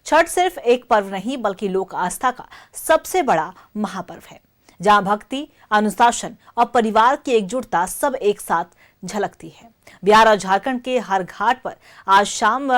छठ सिर्फ एक पर्व नहीं बल्कि लोक आस्था का सबसे बड़ा महापर्व है, जहां भक्ति, अनुशासन और परिवार की एकजुटता सब एक साथ झलकती है। बिहार और झारखंड के हर घाट पर आज शाम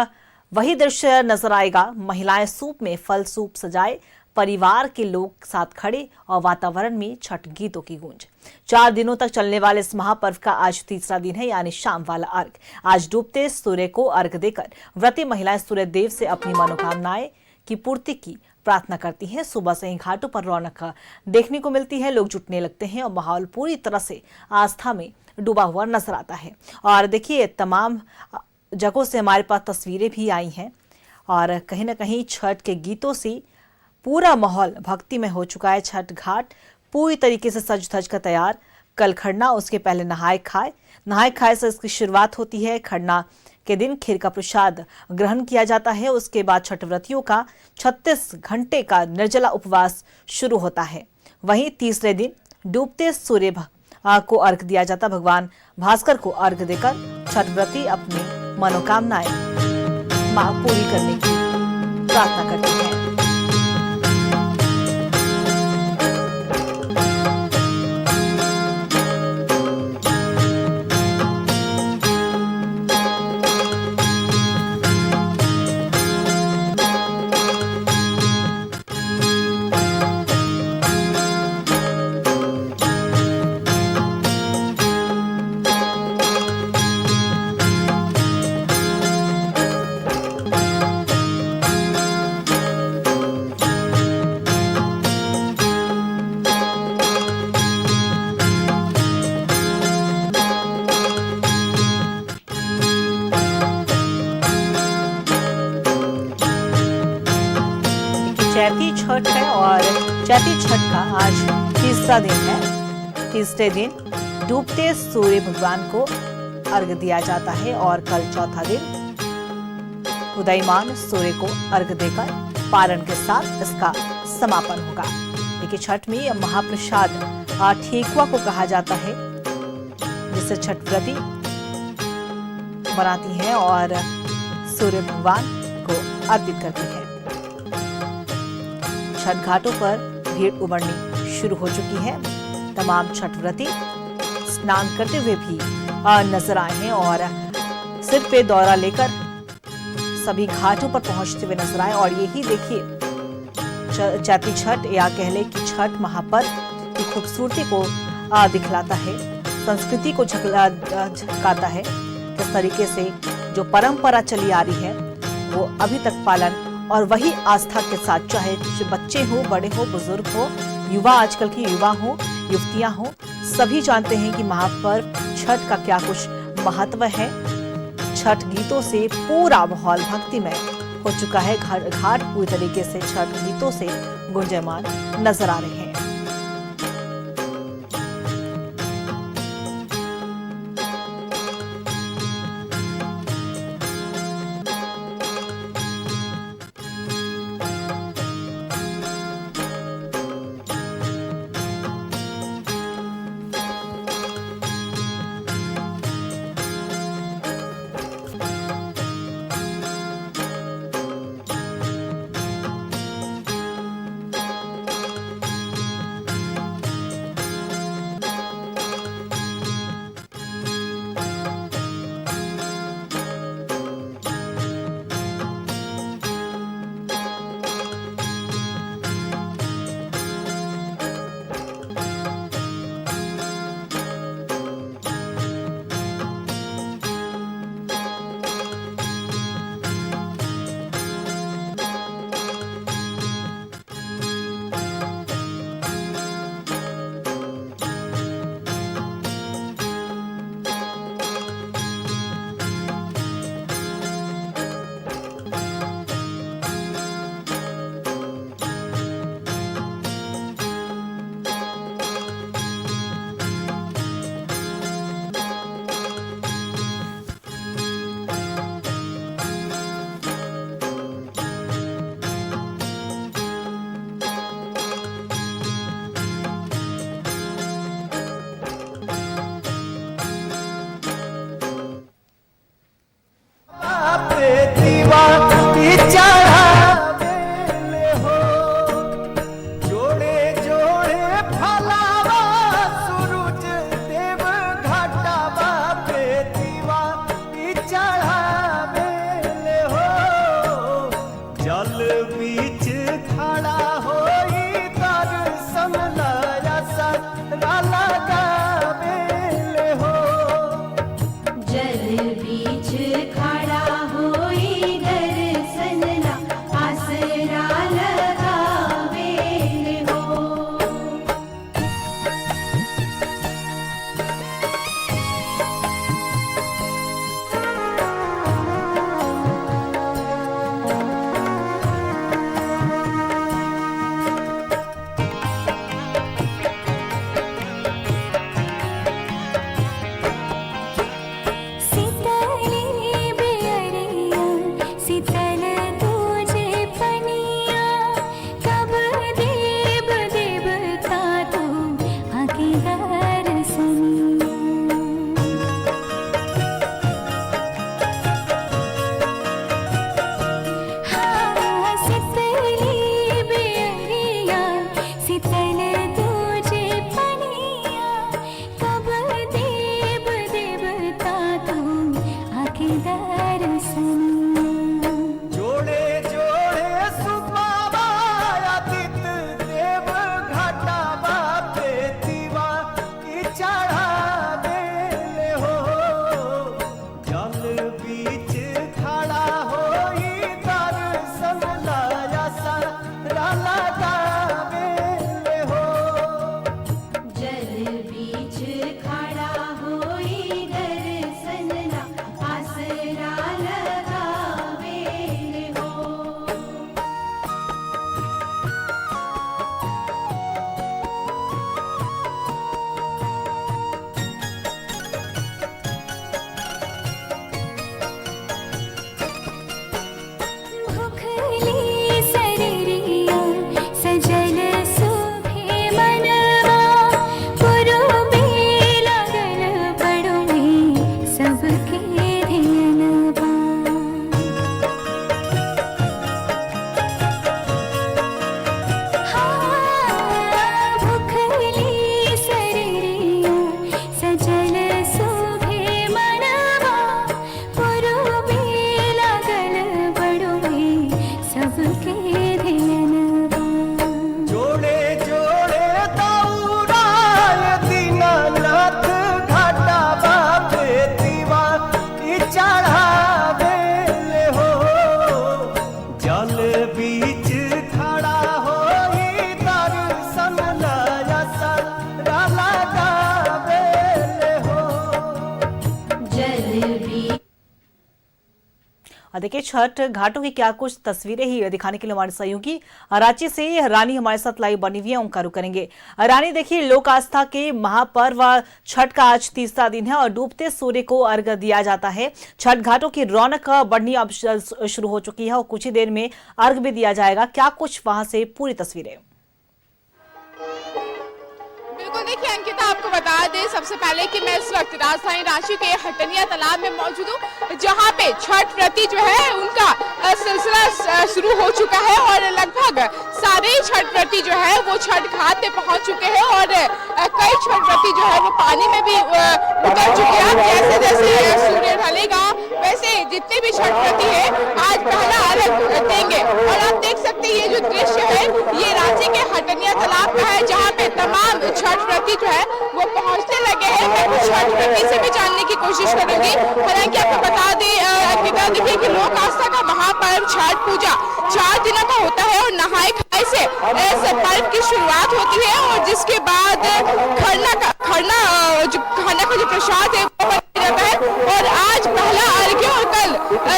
वही दृश्य नजर आएगा। महिलाएं सूप में फल सूप सजाए, परिवार के लोग साथ खड़े और वातावरण में छठ गीतों की गूंज। 4 दिनों तक चलने वाले इस महापर्व का आज तीसरा दिन है, यानी शाम वाला अर्घ। आज डूबते सूर्य को अर्घ देकर व्रती महिलाएं सूर्य देव से अपनी मनोकामनाएं की पूर्ति की प्रार्थना करती हैं। सुबह से ही घाटों पर रौनक देखने को मिलती है, लोग जुटने लगते हैं और माहौल पूरी तरह से आस्था में डूबा हुआ नजर आता है। और देखिए, तमाम जगहों से हमारे पास तस्वीरें भी आई हैं और कहीं ना कहीं छठ के गीतों से पूरा माहौल भक्ति में हो चुका है। छठ घाट पूरी तरीके से सज धज कर तैयार। कल खरना, उसके पहले नहाए खाए से इसकी शुरुआत होती है। खरना के दिन खीर का प्रसाद ग्रहण किया जाता है। उसके बाद छठ व्रतियों का 36 घंटे का निर्जला उपवास शुरू होता है। वहीं तीसरे दिन डूबते सूर्य को अर्घ दिया जाता। भगवान भास्कर को अर्घ देकर छठ व्रती अपनी मनोकामनाएं पूरी करने की प्रार्थना करते हैं। चैती छठ है और चैती छठ का आज तीसरा दिन है। तीसरे दिन डूबते सूर्य भगवान को अर्घ दिया जाता है और कल चौथा दिन उदयमान सूर्य को अर्घ देकर पारण के साथ इसका समापन होगा। देखिए, छठ में महाप्रसाद ठेकुआ को कहा जाता है, जिसे छठ व्रती बनाती हैं और सूर्य भगवान को अर्पित करती है। छठ घाटों पर भीड़ उमड़नी शुरू हो चुकी है। तमाम छठ व्रती स्नान करते हुए भी नजर आए हैं और सिर पे दौरा लेकर सभी घाटों पर पहुंचते हुए नजर आए। और यही देखिए, चैती छठ या कह ले कि छठ महापर्व की खूबसूरती को दिखलाता है, संस्कृति को झलकाता है। किस तरीके से जो परंपरा चली आ रही है वो अभी तक पालन और वही आस्था के साथ, चाहे बच्चे हो, बड़े हो, बुजुर्ग हो, युवा, आजकल के युवा हो, युवतियां हो, सभी जानते हैं कि महापर्व छठ का क्या कुछ महत्व है। छठ गीतों से पूरा माहौल भक्तिमय हो चुका है। घाट पूरी तरीके से छठ गीतों से गुंजयमान नजर आ रहे हैं। जल बीच खड़ा होई दर्शन लाया सारा लगावेले हो। जल बीच खड़ा होई दर्शन ला आसरा लगावेले हो। सीतली बेअरिया सीतल तुझे पनिया कब देव देवता तू आके दर्शनिया। हाँ सीतली बेअरिया सीतल तुझे पनिया कब देव देवता तू आके दर्शनिया। जोड़े जोड़े सुबाबा आदित देव घाटा बापे दीवा की चढ़ावेले हो। जल बीच खड़ा होई दर्शन लाया सारा लगावेले हो। जल बीच खड़ा होई दर्शन ला आसरा लगावेले हो। भुखली शरीरिया सजल सुभे मनवा पुरुबे लगल बड़ुए सबके ध्यानवा। हाँ भुखली शरीरिया सजल सुभे मनवा पुरुबे लगल बड़ुए सबके ध्यानवा। जोड़े जोड़े दौड़ाय दीनानाथ घाटा बापे दीवा की चढ़ावेले हो। जल बीच खड़ा होई दर्शन लाया सारा लगावेले हो। जल बीच और देखिए छठ घाटों की क्या कुछ तस्वीरें ही दिखाने के लिए हमारे सहयोगी रांची से रानी हमारे साथ लाइव बनी हुई है, उनका रुख करेंगे। रानी देखिए लोक आस्था के महापर्व छठ का आज तीसरा दिन है और डूबते सूर्य को अर्घ्य दिया जाता है। छठ घाटों की रौनक बढ़नी अब शुरू हो चुकी है और कुछ ही देर में अर्घ्य भी दिया जाएगा। क्या कुछ वहां से पूरी तस्वीरें। बिल्कुल देखिए अंकिता, आपको बता दें सबसे पहले कि मैं इस वक्त राजधानी रांची के हटनिया तालाब में मौजूद हूँ, जहाँ पे छठ व्रती जो है उनका सिलसिला शुरू हो चुका है और लगभग सारे छठ व्रती जो है वो छठ घाट पे पहुंच चुके हैं और कई छठ व्रती जो है वो पानी में भी उतर चुके हैं। जैसे जैसे सूर्य ढलेगा वैसे जितने भी छठ व्रती है आज पहला अर्घ्य देंगे। और आप देख सकते हैं ये जो दृश्य है ये रांची के हटनिया तालाब का है, जहाँ पे तमाम छठ व्रती जो है वो पहुंचने लगे हैं। मैं कुछ छठ व्रती से भी जानने की कोशिश करूंगी। हालांकि आपको बता दें अंकिता, देखिए कि लोक आस्था का महापर्व छठ पूजा 4 दिनों का होता है और नहाए खाए से इस पर्व की शुरुआत होती है और जिसके बाद खरना का जो प्रसाद है वो बना जाता है और आज पहला अर्घ्य और कल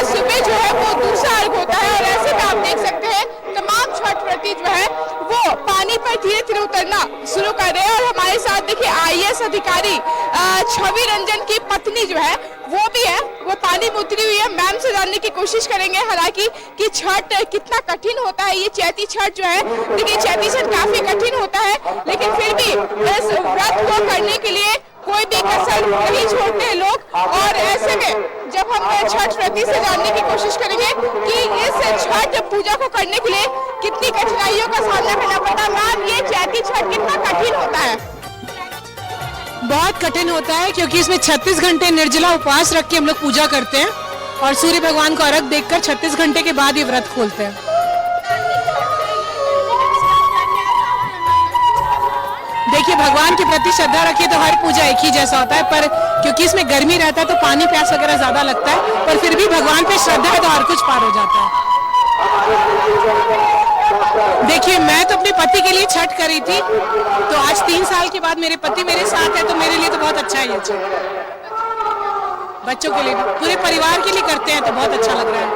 सुबह जो है वो दूसरा अर्घ्य होता है। और ऐसे में आप देख सकते हैं तमाम छठ व्रती जो है वो पानी पर धीरे धीरे उतरना शुरू कर रहे हैं। और हमारे साथ देखिए IAS अधिकारी छवि रंजन की पत्नी जो है वो भी है, वो पानी में उतरी हुई है। मैम से जानने की कोशिश करेंगे हालांकि कि छठ कितना कठिन होता है। ये चैती छठ जो है, देखिए चैती छठ काफी कठिन होता है लेकिन फिर भी इस व्रत को करने के लिए कोई भी कसर नहीं छोड़ते हैं लोग। और ऐसे में जब हम छठ व्रती से जानने की कोशिश करेंगे कि इस छठ पूजा को करने के लिए कितनी कठिनाइयों का सामना करना पड़ता है। मैम, ये चैती छठ कितना कठिन होता है? बहुत कठिन होता है क्योंकि इसमें 36 घंटे निर्जला उपवास रख के हम लोग पूजा करते हैं और सूर्य भगवान को अर्घ देकर 36 घंटे के बाद ये व्रत खोलते हैं। देखिए भगवान के प्रति श्रद्धा रखिए तो हर पूजा एक ही जैसा होता है, पर क्योंकि इसमें गर्मी रहता है तो पानी प्यास वगैरह ज्यादा लगता है, पर फिर भी भगवान पे श्रद्धा है तो हर कुछ पार हो जाता है। देखिए मैं तो अपने पति के लिए छठ करी थी, तो आज 3 साल के बाद मेरे पति मेरे साथ है, तो मेरे लिए तो बहुत अच्छा है ये छठ। बच्चों के लिए भी, पूरे परिवार के लिए करते हैं तो बहुत अच्छा लग रहा है।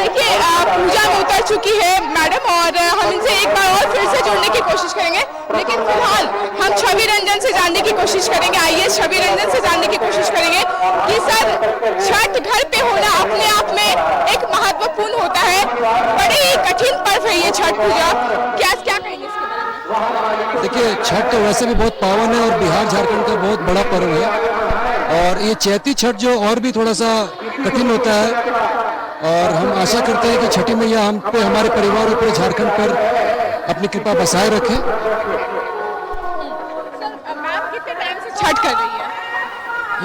देखिए पूजा में उतर चुकी है मैडम, और हम इनसे एक बार और फिर से जुड़ने की कोशिश करेंगे, लेकिन फिलहाल हम छवि रंजन से जानने की कोशिश करेंगे। आइए छवि रंजन से जानने की कोशिश करेंगे कि सर, छठ घर पे होना अपने आप में एक महत्वपूर्ण होता है, बड़ी ही कठिन पर्व है ये छठ पूजा, क्या कहेंगे इसके बारे में? देखिए छठ तो वैसे भी बहुत पावन है और बिहार झारखंड का बहुत बड़ा पर्व है, और ये चैती छठ जो और भी थोड़ा सा कठिन होता है, और हम आशा करते हैं कि छठी मैया हम पे, हमारे परिवार और पूरे झारखंड पर अपनी कृपा बसाए रखें। मैम कितने टाइम से छठ कर रही है?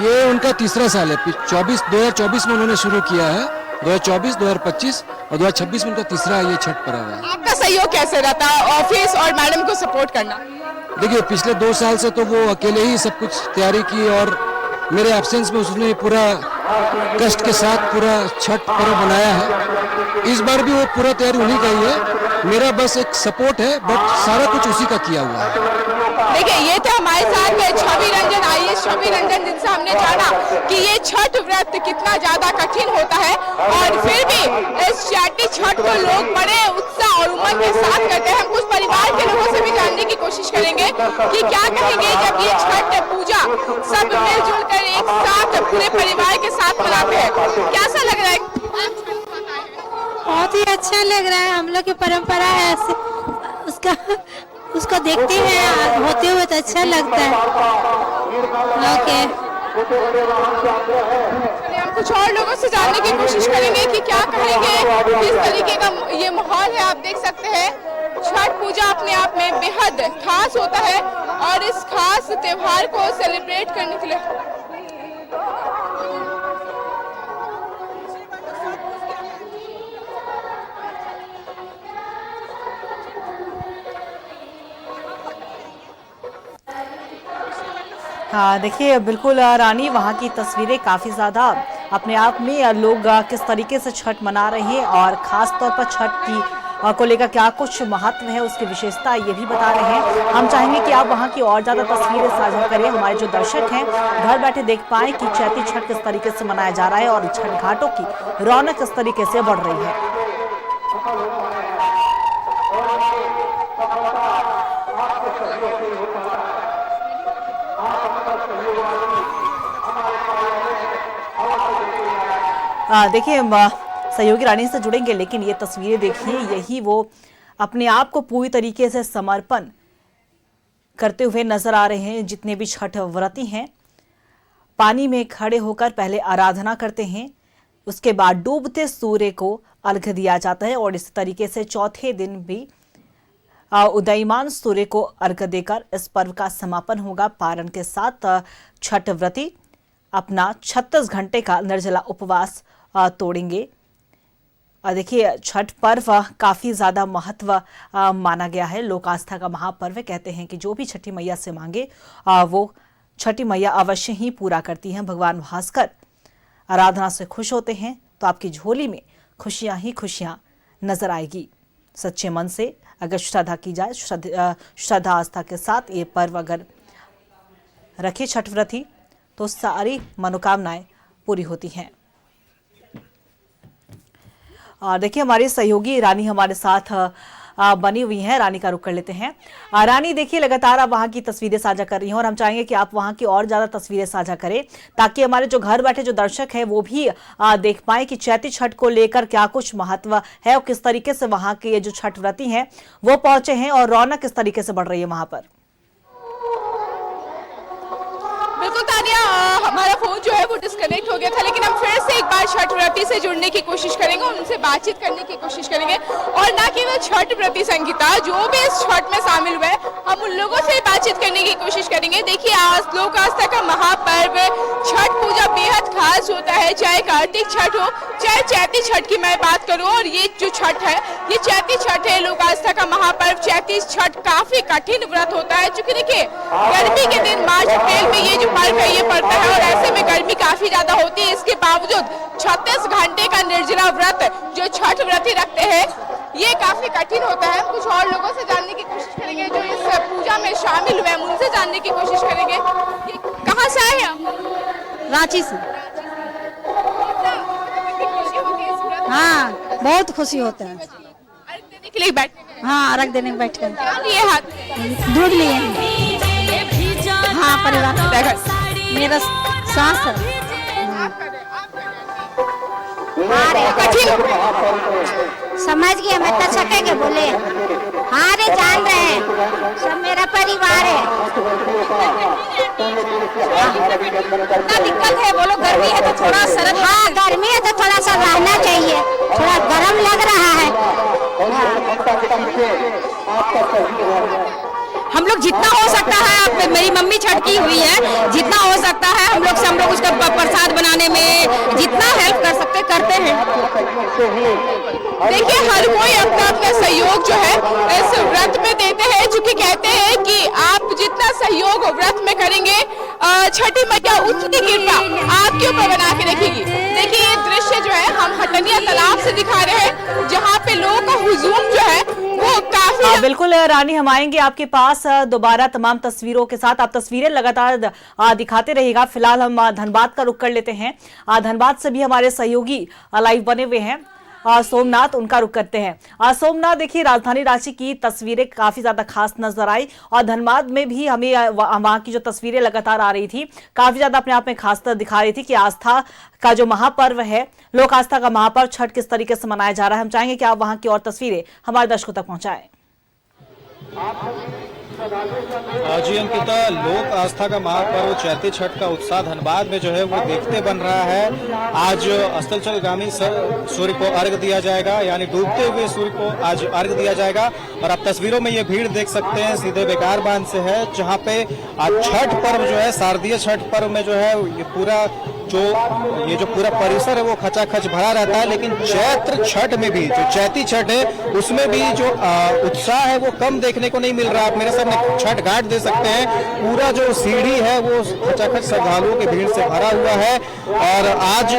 ये उनका तीसरा साल है, 2024 में उन्होंने शुरू किया है, 2024, 2025 और 2026 में उनका तीसरा ये छठ पर्व है। आपका सहयोग कैसे रहता है ऑफिस और मैडम को सपोर्ट करना? देखिए पिछले 2 साल से तो वो अकेले ही सब कुछ तैयारी की, और मेरे एब्सेंस में उसने पूरा कष्ट के साथ पूरा छठ पर्व बनाया है। इस बार भी वो पूरा तैयारी उन्हीं का ही है, मेरा बस एक सपोर्ट है, बट सारा कुछ उसी का किया हुआ है। देखिए ये थे हमारे साथ छवि रंजन। आइए छवि रंजन, जिनसे हमने जाना कि ये छठ व्रत कितना ज्यादा कठिन होता है, और फिर भी इस चैती छठ को लोग बड़े उत्साह और उमंग के साथ करते हैं। हम कुछ परिवार के लोगों से भी जानने की कोशिश करेंगे कि क्या कहेंगे जब ये छठ पूजा सब मिलजुल कर एक साथ पूरे परिवार के साथ मनाते हैं, कैसा लग रहा है? बहुत ही अच्छा लग रहा है, हम लोग की परंपरा है ऐसे, उसको देखते हैं होते हुए तो अच्छा लगता है। ओके, हम कुछ और लोगों से जानने की कोशिश करेंगे कि क्या कहेंगे, किस तरीके का ये माहौल है। आप देख सकते हैं छठ पूजा अपने आप में बेहद खास होता है, और इस खास त्योहार को सेलिब्रेट करने के लिए हाँ देखिए बिल्कुल रानी, वहाँ की तस्वीरें काफ़ी ज़्यादा अपने आप में लोग किस तरीके से छठ मना रहे हैं, और ख़ास तौर पर छठ की को लेकर क्या कुछ महत्व है, उसकी विशेषता ये भी बता रहे हैं। हम चाहेंगे कि आप वहाँ की और ज़्यादा तस्वीरें साझा करें, हमारे जो दर्शक हैं घर बैठे देख पाएँ कि चैती छठ किस तरीके से मनाया जा रहा है और छठ घाटों की रौनक किस तरीके से बढ़ रही है। देखिए सहयोगी रानी से जुड़ेंगे, लेकिन ये तस्वीरें देखिए, यही वो अपने आप को पूरी तरीके से समर्पण करते हुए नजर आ रहे हैं। जितने भी छठ व्रती हैं पानी में खड़े होकर पहले आराधना करते हैं, उसके बाद डूबते सूर्य को अर्घ्य दिया जाता है, और इस तरीके से चौथे दिन भी उदयमान सूर्य को अर्घ्य देकर इस पर्व का समापन होगा। पारण के साथ छठ व्रती अपना 36 घंटे का निर्जला उपवास तोड़ेंगे। और देखिए छठ पर्व काफ़ी ज़्यादा महत्व माना गया है, लोक आस्था का महापर्व। कहते हैं कि जो भी छठी मैया से मांगे वो छठी मैया अवश्य ही पूरा करती हैं। भगवान भास्कर आराधना से खुश होते हैं तो आपकी झोली में खुशियां ही खुशियां नजर आएगी। सच्चे मन से अगर श्रद्धा की जाए, श्रद्धा आस्था के साथ ये पर्व अगर रखे छठ व्रती तो सारी मनोकामनाएं पूरी होती हैं। और देखिए हमारी सहयोगी रानी हमारे साथ बनी हुई हैं, रानी का रुख कर लेते हैं। रानी देखिए लगातार आप वहाँ की तस्वीरें साझा कर रही हैं, और हम चाहेंगे कि आप वहाँ की और ज़्यादा तस्वीरें साझा करें, ताकि हमारे जो घर बैठे जो दर्शक हैं वो भी देख पाएँ कि चैती छठ को लेकर क्या कुछ महत्व है, और किस तरीके से वहाँ के ये जो छठ व्रती हैं वो पहुँचे हैं, और रौनक किस तरीके से बढ़ रही है वहाँ पर। बिल्कुल तानिया, हमारा फोन जो है वो डिस्कनेक्ट हो गया था, लेकिन हम फिर से एक बार छठ व्रती से जुड़ने की कोशिश करेंगे, उनसे बातचीत करने की कोशिश करेंगे, और और ना केवल छठ व्रती संगीता, जो भी इस छठ में शामिल हुए हम उन लोगों से बातचीत करने की कोशिश करेंगे। देखिए, आज लोक आस्था का महापर्व छठ पूजा बेहद खास होता है, चाहे कार्तिक छठ हो चाहे चैती छठ की मैं बात करूं। और ये जो छठ है ये चैती छठ है, लोक आस्था का महापर्व चैती छठ काफी कठिन व्रत होता है, क्योंकि देखिए गर्मी के दिन मार्च अप्रैल में ये जो पर्व है ये पड़ता है और ऐसे में गर्मी काफी ज्यादा होती है। इसके बावजूद 36 घंटे का निर्जला व्रत जो छठ व्रती रखते हैं ये काफी कठिन होता है। कुछ और लोगों से जानने की कोशिश करेंगे जो इस पूजा में शामिल हुए हैं, उनसे जानने की कोशिश करेंगे। ये कहाँ से आए हैं आप? रांची से। खुशी होती है इस व्रत में? हाँ, बहुत खुशी होता है। अर्घ देने के लिए बैठे हैं? हाँ, अर्घ देने में बैठे हैं। क्या लिए हाथ में? दूध लिए हैं। हाँ, परिवार मेरा सास है। कठिन समझ गए, मैं तो सकेंगे बोले। हाँ रे, जान रहे हैं, सब मेरा परिवार है। कितना दिक्कत है बोलो? गर्मी है तो थोड़ा सरल। हाँ, गर्मी है तो थोड़ा सा रहना चाहिए, थोड़ा गर्म लग रहा है। हम लोग जितना हो सकता है, आप मेरी मम्मी छठ की हुई है, जितना हो सकता है हम लोग उसका प्रसाद बनाने में जितना हेल्प कर सकते करते हैं। देखिए, हर कोई अपना अपना सहयोग जो है इस व्रत में देते हैं, क्योंकि कहते हैं कि आप जितना सहयोग व्रत में करेंगे छठी मैया उतनी कृपा आपके ऊपर बना के रखेगी। देखिए, ये दृश्य जो है हम हटनिया तालाब से दिखा रहे हैं, जहाँ पे लोगों का हुजूम जो है वो काफी। बिल्कुल रानी, हम आएंगे आपके पास दोबारा तमाम तस्वीरों के साथ। आप तस्वीरें लगातार दिखाते रहिएगा। फिलहाल हम धनबाद का रुख कर लेते हैं। धनबाद से भी हमारे सहयोगी लाइव बने हुए हैं, सोमनाथ, उनका रुख करते हैं। सोमनाथ, देखिए राजधानी रांची की तस्वीरें काफी ज्यादा खास नजर आई और धनबाद में भी हमें वहां की जो तस्वीरें लगातार आ रही थी काफी ज्यादा अपने आप में खास दिखा रही थी कि आस्था का जो महापर्व है, लोक आस्था का महापर्व छठ किस तरीके से मनाया जा रहा है। हम चाहेंगे कि आप वहां की और तस्वीरें हमारे दर्शकों तक पहुंचाएं। जी अंकिता, लोक आस्था का महापर्व चैती छठ का उत्साह धनबाद में जो है वो देखते बन रहा है। आज अस्ताचलगामी सूर्य को अर्घ दिया जाएगा, यानी डूबते हुए सूर्य को आज अर्घ दिया जाएगा। और आप तस्वीरों में ये भीड़ देख सकते हैं, सीधे बेकार बांध से है, जहाँ पे आज छठ पर्व जो है, शारदीय छठ पर्व में जो है ये जो पूरा परिसर है वो खचाखच भरा रहता है। लेकिन चैत्र छठ में भी, जो चैती छठ है उसमें भी जो उत्साह है वो कम देखने को नहीं मिल रहा। आप मेरे सामने छठ घाट दे सकते हैं, पूरा जो सीढ़ी है वो खचाखच श्रद्धालुओं की भीड़ से भरा हुआ है। और आज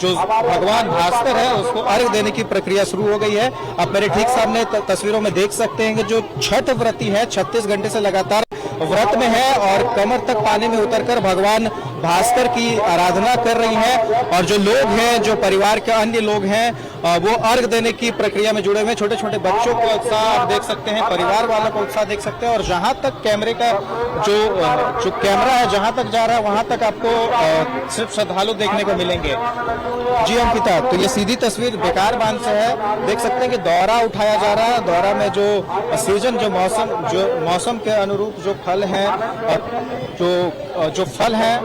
जो भगवान भास्कर है उसको अर्घ देने की प्रक्रिया शुरू हो गई है। आप मेरे ठीक सामने तस्वीरों में देख सकते हैं कि जो छठ व्रती है 36 घंटे से लगातार व्रत में है और कमर तक पानी में उतरकर भगवान भास्कर की आराधना कर रही हैं। और जो लोग हैं, जो परिवार के अन्य लोग हैं, वो अर्घ देने की प्रक्रिया में जुड़े हुए हैं। छोटे छोटे बच्चों का उत्साह आप देख सकते हैं, परिवार वालों का उत्साह देख सकते हैं। और जहां तक कैमरे का जो कैमरा है जहां तक जा रहा है वहां तक आपको सिर्फ श्रद्धालु देखने को मिलेंगे। जी अंकिता, तो ये सीधी तस्वीर बेकार बांध से है। देख सकते हैं कि दौरा उठाया जा रहा है। दौरा में जो सीजन, जो मौसम के अनुरूप जो फल हैं, जो फल हैं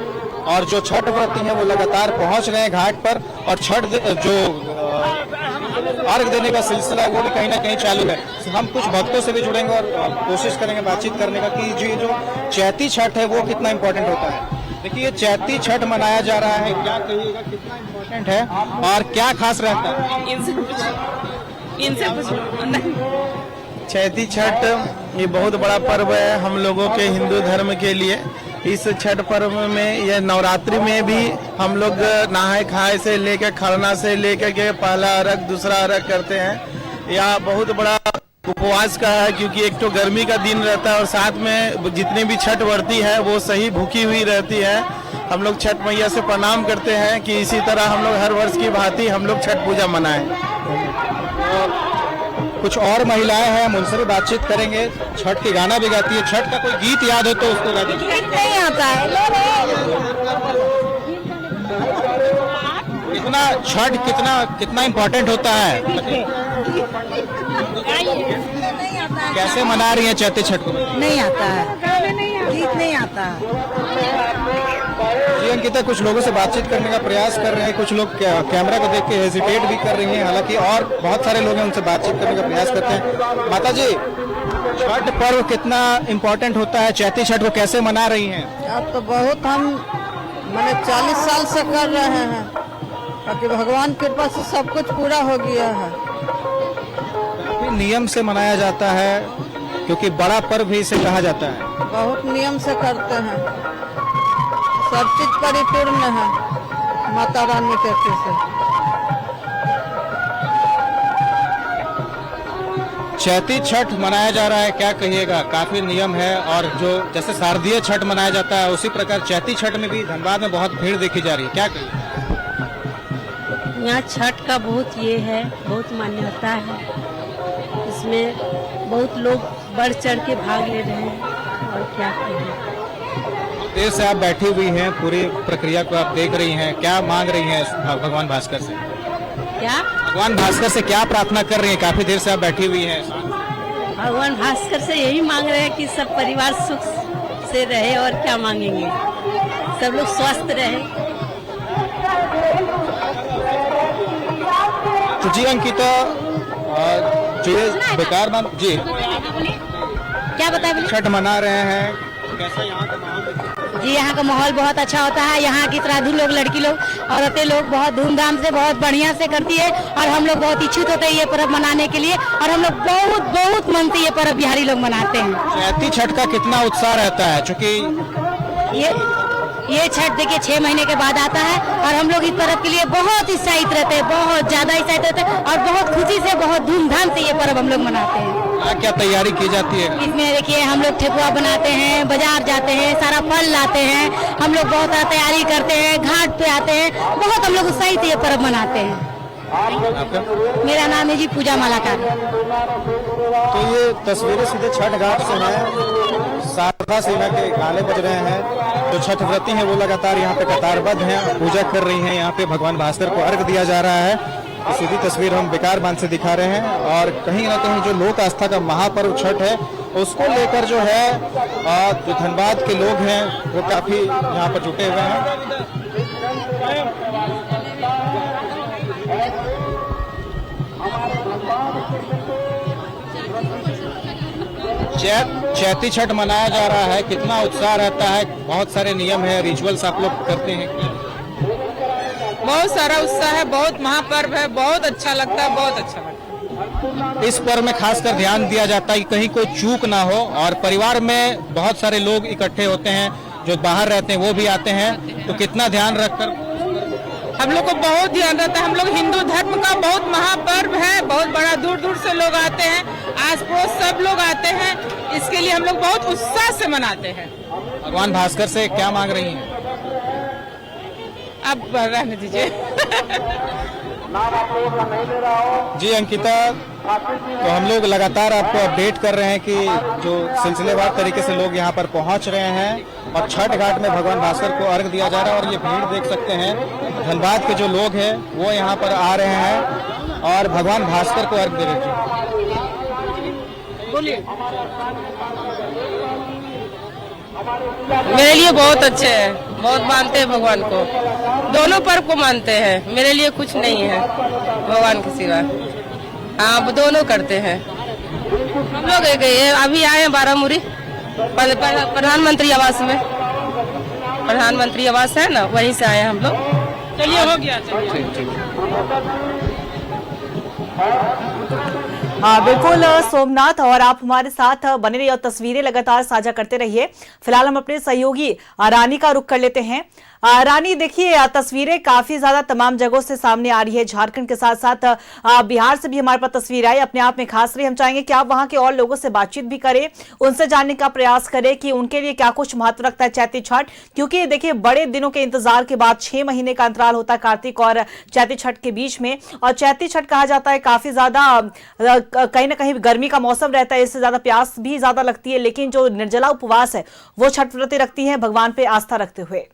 और जो छठ व्रती हैं वो लगातार पहुंच रहे हैं घाट पर। और छठ जो अर्घ देने का सिलसिला वो भी कहीं ना कहीं चालू है। हम कुछ भक्तों से भी जुड़ेंगे और कोशिश करेंगे बातचीत करने का कि जो चैती छठ है वो कितना इम्पोर्टेंट होता है। देखिए, चैती छठ मनाया जा रहा है, क्या कहिएगा, कितना इम्पोर्टेंट है और क्या खास रहता है? इनसे चैती छठ ये बहुत बड़ा पर्व है हम लोगों के हिंदू धर्म के लिए। इस छठ पर्व में, यह नवरात्रि में भी हम लोग नहाए खाए से लेकर खरना से लेकर के पहला अर्घ दूसरा अर्घ करते हैं। यह बहुत बड़ा उपवास का है, क्योंकि एक तो गर्मी का दिन रहता है और साथ में जितनी भी छठ व्रती है वो सही भूखी हुई रहती है। हम लोग छठ मैया से प्रणाम करते हैं कि इसी तरह हम लोग हर वर्ष की भांति हम लोग छठ पूजा मनाएं। कुछ और महिलाएं हैं, हम उनसे भी बातचीत करेंगे। छठ के गाना भी गाती है, छठ का कोई गीत याद हो तो उसको गा दीजिए। नहीं आता है। छठ कितना इम्पोर्टेंट होता है, कैसे मना रही हैं चैती छठ को? नहीं आता है, गीत नहीं आता है। जी अंकिता, कुछ लोगों से बातचीत करने का प्रयास कर रहे हैं, कुछ लोग कैमरा को देख के हेजिटेट भी कर रही हैं, हालांकि और बहुत सारे लोग हैं उनसे बातचीत करने का प्रयास करते हैं। माता जी, छठ पर्व कितना इम्पोर्टेंट होता है, चैती छठ को कैसे मना रही हैं? अब तो बहुत हम मैंने 40 साल से कर रहे हैं, ताकि भगवान की कृपा से सब कुछ पूरा हो गया है। काफी नियम से मनाया जाता है, क्योंकि बड़ा पर्व भी इसे कहा जाता है। बहुत नियम से करते हैं, सब चीज परिपूर्ण है माता रानी के कृपा से। चैती छठ मनाया जा रहा है, क्या कहिएगा? काफी नियम है, और जो जैसे शारदीय छठ मनाया जाता है उसी प्रकार चैती छठ में भी धनबाद में बहुत भीड़ देखी जा रही है, क्या कहिए? यहाँ छठ का बहुत ये है, बहुत मान्यता है, इसमें बहुत लोग बढ़ चढ़ के भाग ले रहे हैं, और क्या कहें। देर से आप बैठी हुई हैं, पूरी प्रक्रिया को आप देख रही हैं, क्या मांग रही हैं भगवान भास्कर से? क्या भगवान भास्कर से क्या प्रार्थना कर रही हैं? काफी देर से आप बैठी हुई हैं। भगवान भास्कर से यही मांग रहे हैं कि सब परिवार सुख से रहे, और क्या मांगेंगे, सब लोग स्वस्थ रहे। तो जी अंकिता, जो बेकार मान जी क्या बताए? छठ मना रहे हैं, कैसा यहाँ का माहौल? जी यहाँ का माहौल बहुत अच्छा होता है। यहाँ की श्राद्धी लोग, लड़की लोग, औरतें लोग बहुत धूमधाम से, बहुत बढ़िया से करती है, और हम लोग बहुत इच्छुक होते हैं ये पर्व मनाने के लिए, और हम लोग बहुत बहुत मन से ये पर्व बिहारी लोग मनाते हैं। चैती छठ का कितना उत्साह रहता है, चूँकि ये छठ देखिए 6 महीने के बाद आता है, और हम लोग इस पर्व के लिए बहुत उत्साहित रहते हैं, बहुत ज्यादा उत्साहित रहते हैं, और बहुत खुशी से, बहुत धूमधाम से ये पर्व हम लोग मनाते हैं। क्या तैयारी की जाती है इसमें? देखिए हम लोग ठेकुआ बनाते हैं, बाजार जाते हैं, सारा फल लाते हैं, हम लोग बहुत सारा तैयारी करते हैं, घाट पे आते हैं, बहुत हम लोग उत्साहित ये पर्व मनाते हैं। मेरा नाम है जी पूजा मालाकार। तो ये तस्वीरें सीधे छठ घाट से हैं, शारदा सेना के गाने बज रहे हैं, जो छठ व्रती हैं वो लगातार यहाँ पे कतारबद्ध हैं, पूजा कर रही हैं, यहाँ पे भगवान भास्कर को अर्घ दिया जा रहा है। तो सीधी तस्वीर हम बेकार बांध से दिखा रहे हैं, और कहीं ना कहीं जो लोक आस्था का महापर्व छठ है उसको लेकर जो है जो धनबाद के लोग हैं वो काफी यहाँ पर जुटे हुए हैं। चैती छठ मनाया जा रहा है, कितना उत्साह रहता है, बहुत सारे नियम है, रिचुअल्स आप लोग करते हैं? बहुत सारा उत्साह है, बहुत महापर्व है, बहुत अच्छा लगता है, बहुत अच्छा लगता है। इस पर्व में खासकर ध्यान दिया जाता है कि कहीं कोई चूक ना हो, और परिवार में बहुत सारे लोग इकट्ठे होते हैं, जो बाहर रहते हैं वो भी आते हैं, तो कितना ध्यान रखकर? हम लोग को बहुत ध्यान रहता है। हम लोग हिंदू धर्म का बहुत महापर्व है, बहुत बड़ा, दूर दूर से लोग आते हैं, आस पड़ोस सब लोग आते हैं, इसके लिए हम लोग बहुत उत्साह से मनाते हैं। भगवान भास्कर से क्या मांग रही हैं? अब रहने दीजिए। जी अंकिता, तो हम लोग लगातार आपको अपडेट कर रहे हैं कि जो सिलसिलेवार तरीके से लोग यहाँ पर पहुँच रहे हैं, और छठ घाट में भगवान भास्कर को अर्घ दिया जा रहा है, और ये भीड़ देख सकते हैं, धनबाद के जो लोग हैं वो यहाँ पर आ रहे हैं और भगवान भास्कर को अर्घ दे रहे हैं। बोलिए। मेरे लिए बहुत अच्छे हैं, बहुत मानते हैं भगवान को, दोनों पर्व को मानते हैं, मेरे लिए कुछ नहीं है भगवान के सिवा। हाँ, दोनों करते हैं। हम लोग अभी आए हैं बारामुरी, प्रधानमंत्री आवास में, प्रधानमंत्री आवास है ना, वहीं से आए हैं हम लोग। चलिए हो गया, हाँ बिल्कुल सोमनाथ, और आप हमारे साथ बने रहिए और तस्वीरें लगातार साझा करते रहिए। फिलहाल हम अपने सहयोगी रानी का रुख कर लेते हैं। रानी, देखिए तस्वीरें काफी ज्यादा तमाम जगहों से सामने आ रही है, झारखंड के साथ साथ बिहार से भी हमारे पास तस्वीर आई, अपने आप में खास रही। हम चाहेंगे कि आप वहां के और लोगों से बातचीत भी करें, उनसे जानने का प्रयास करें कि उनके लिए क्या कुछ महत्व रखता है चैती छठ, क्योंकि देखिए बड़े दिनों के इंतजार के बाद 6 महीने का अंतराल होता है कार्तिक और चैती छठ के बीच में। और चैती छठ कहा जाता है काफी ज्यादा कहीं ना कहीं गर्मी का मौसम रहता है, इससे ज्यादा प्यास भी ज्यादा लगती है, लेकिन जो निर्जला उपवास है वो छठ व्रती रखती है भगवान पे आस्था रखते हुए।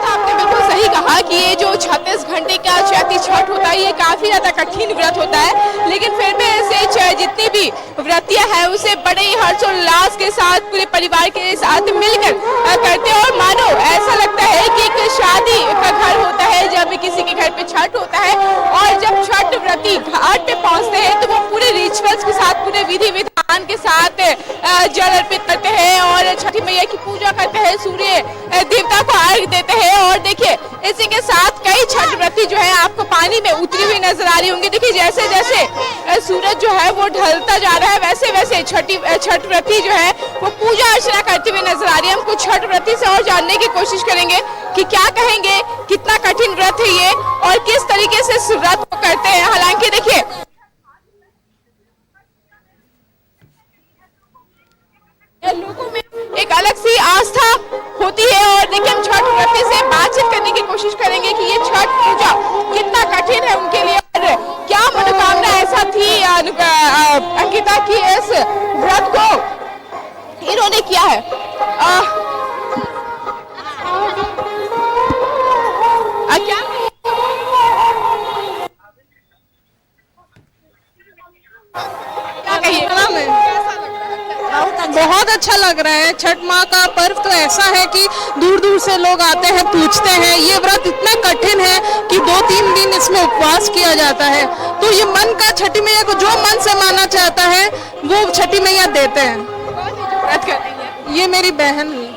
आपने बिल्कुल सही कहा कि ये जो 36 घंटे का चैती छठ होता है, ये काफी ज्यादा कठिन व्रत होता है, लेकिन फिर भी ऐसे जितनी भी व्रतियां हैं उसे बड़े ही हर्षोल्लास के साथ पूरे परिवार के साथ मिलकर करते हैं। और मानो ऐसा लगता है कि एक शादी का घर होता है जब किसी के घर पे छठ होता है, और जब छठ व्रती घाट पे पहुंचते हैं तो वो पूरे रिचुअल्स के साथ, पूरे विधि विधान के साथ जल अर्पित करते हैं और छठी मैया की पूजा करते हैं, सूर्य देवता को अर्घ देते हैं। और देखिए इसी के साथ कई छठ व्रती जो है आपको पानी में उतरी हुई नजर आ रही होंगी। देखिए जैसे जैसे सूरज जो है वो ढलता जा रहा है, वैसे वैसे छठ व्रती जो है वो पूजा अर्चना करते हुए नजर आ रही है। हम कुछ छठ व्रती से और जानने की कोशिश करेंगे कि क्या कहेंगे, कितना कठिन व्रत है ये और किस तरीके से इस व्रत को करते हैं। हालांकि देखिए लोगों में एक अलग सी आस्था होती है, और देखिए हम छठ व्रती से बातचीत करने की कोशिश करेंगे कि ये छठ पूजा कितना कठिन है उनके लिए और क्या मनोकामना ऐसा थी अंकिता की इस व्रत को इन्होंने किया है। क्या बहुत अच्छा लग रहा है। छठ माँ का पर्व तो ऐसा है कि दूर दूर से लोग आते हैं, पूछते हैं। ये व्रत इतना कठिन है कि 2-3 दिन इसमें उपवास किया जाता है, तो ये मन का छठी मैया को जो मन से माना चाहता है वो छठी मैया देते हैं। व्रत कर रही है ये मेरी बहन हुई।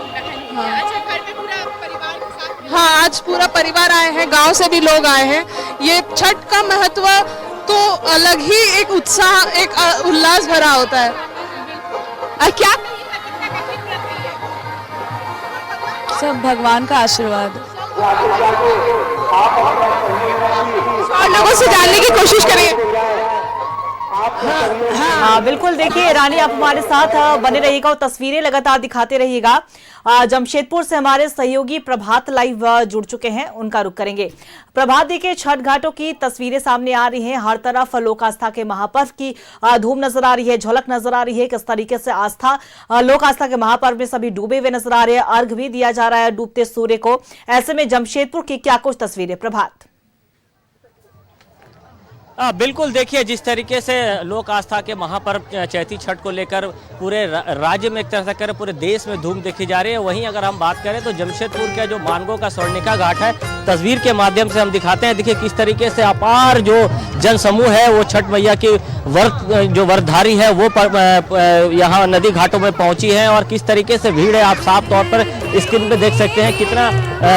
हाँ, आज पूरा परिवार आए हैं, गांव से भी लोग आए हैं। ये छठ का महत्व तो अलग ही एक उत्साह, एक उल्लास भरा होता है। क्या सब भगवान का आशीर्वाद। और लोगों से जानने की कोशिश करेंगे। हाँ बिल्कुल, देखिए रानी आप हमारे साथ बने रहिएगा और तस्वीरें लगातार दिखाते रहिएगा। जमशेदपुर से हमारे सहयोगी प्रभात लाइव जुड़ चुके हैं, उनका रुख करेंगे। प्रभात, देखिए छठ घाटों की तस्वीरें सामने आ रही हैं, हर तरफ लोक आस्था के महापर्व की धूम नजर आ रही है, झलक नजर आ रही है। किस तरीके से आस्था, लोक आस्था के महापर्व में सभी डूबे हुए नजर आ रहे हैं, अर्घ भी दिया जा रहा है डूबते सूर्य को। ऐसे में जमशेदपुर की क्या कुछ तस्वीरें प्रभात? बिल्कुल, देखिए जिस तरीके से लोक आस्था के महापर्व चैती छठ को लेकर पूरे राज्य में एक तरह से करें पूरे देश में धूम देखी जा रही है, वहीं अगर हम बात करें तो जमशेदपुर का जो मानगो का स्वर्णिका घाट है, तस्वीर के माध्यम से हम दिखाते हैं। देखिए किस तरीके से अपार जो जन समूह है वो छठ मैया की व्रतधारी है वो यहाँ नदी घाटों में पहुंची है, और किस तरीके से भीड़ है आप साफ तौर पर स्क्रीन पे देख सकते हैं। कितना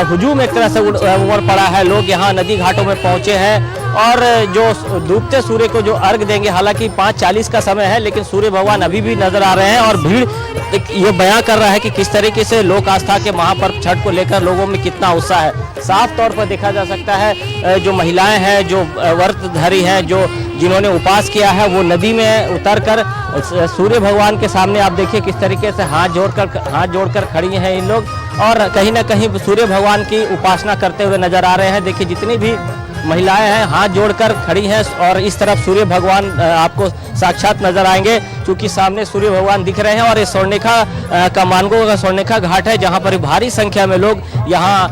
हुजूम एक तरह से उमड़ पड़ा है, लोग यहाँ नदी घाटों में पहुंचे हैं और जो डूबते सूर्य को जो अर्घ देंगे, हालांकि 5:40 का समय है लेकिन सूर्य भगवान अभी भी नजर आ रहे हैं, और भीड़ ये बयां कर रहा है कि किस तरीके से लोक आस्था के महापर्व छठ को लेकर लोगों में कितना उत्साह है। साफ तौर पर देखा जा सकता है जो महिलाएं हैं, जो व्रतधारी हैं, जिन्होंने उपवास किया है, वो नदी में उतरकर सूर्य भगवान के सामने आप देखिए किस तरीके से हाथ जोड़कर खड़ी हैं इन लोग, और कहीं ना कहीं सूर्य भगवान की उपासना करते हुए नजर आ रहे हैं। देखिए जितनी भी महिलाएं हैं हाथ जोड़कर खड़ी हैं, और इस तरफ सूर्य भगवान आपको साक्षात नजर आएंगे क्योंकि सामने सूर्य भगवान दिख रहे हैं। और ये स्वर्णिका का मानगो का स्वर्णिका घाट है जहां पर भारी संख्या में लोग यहां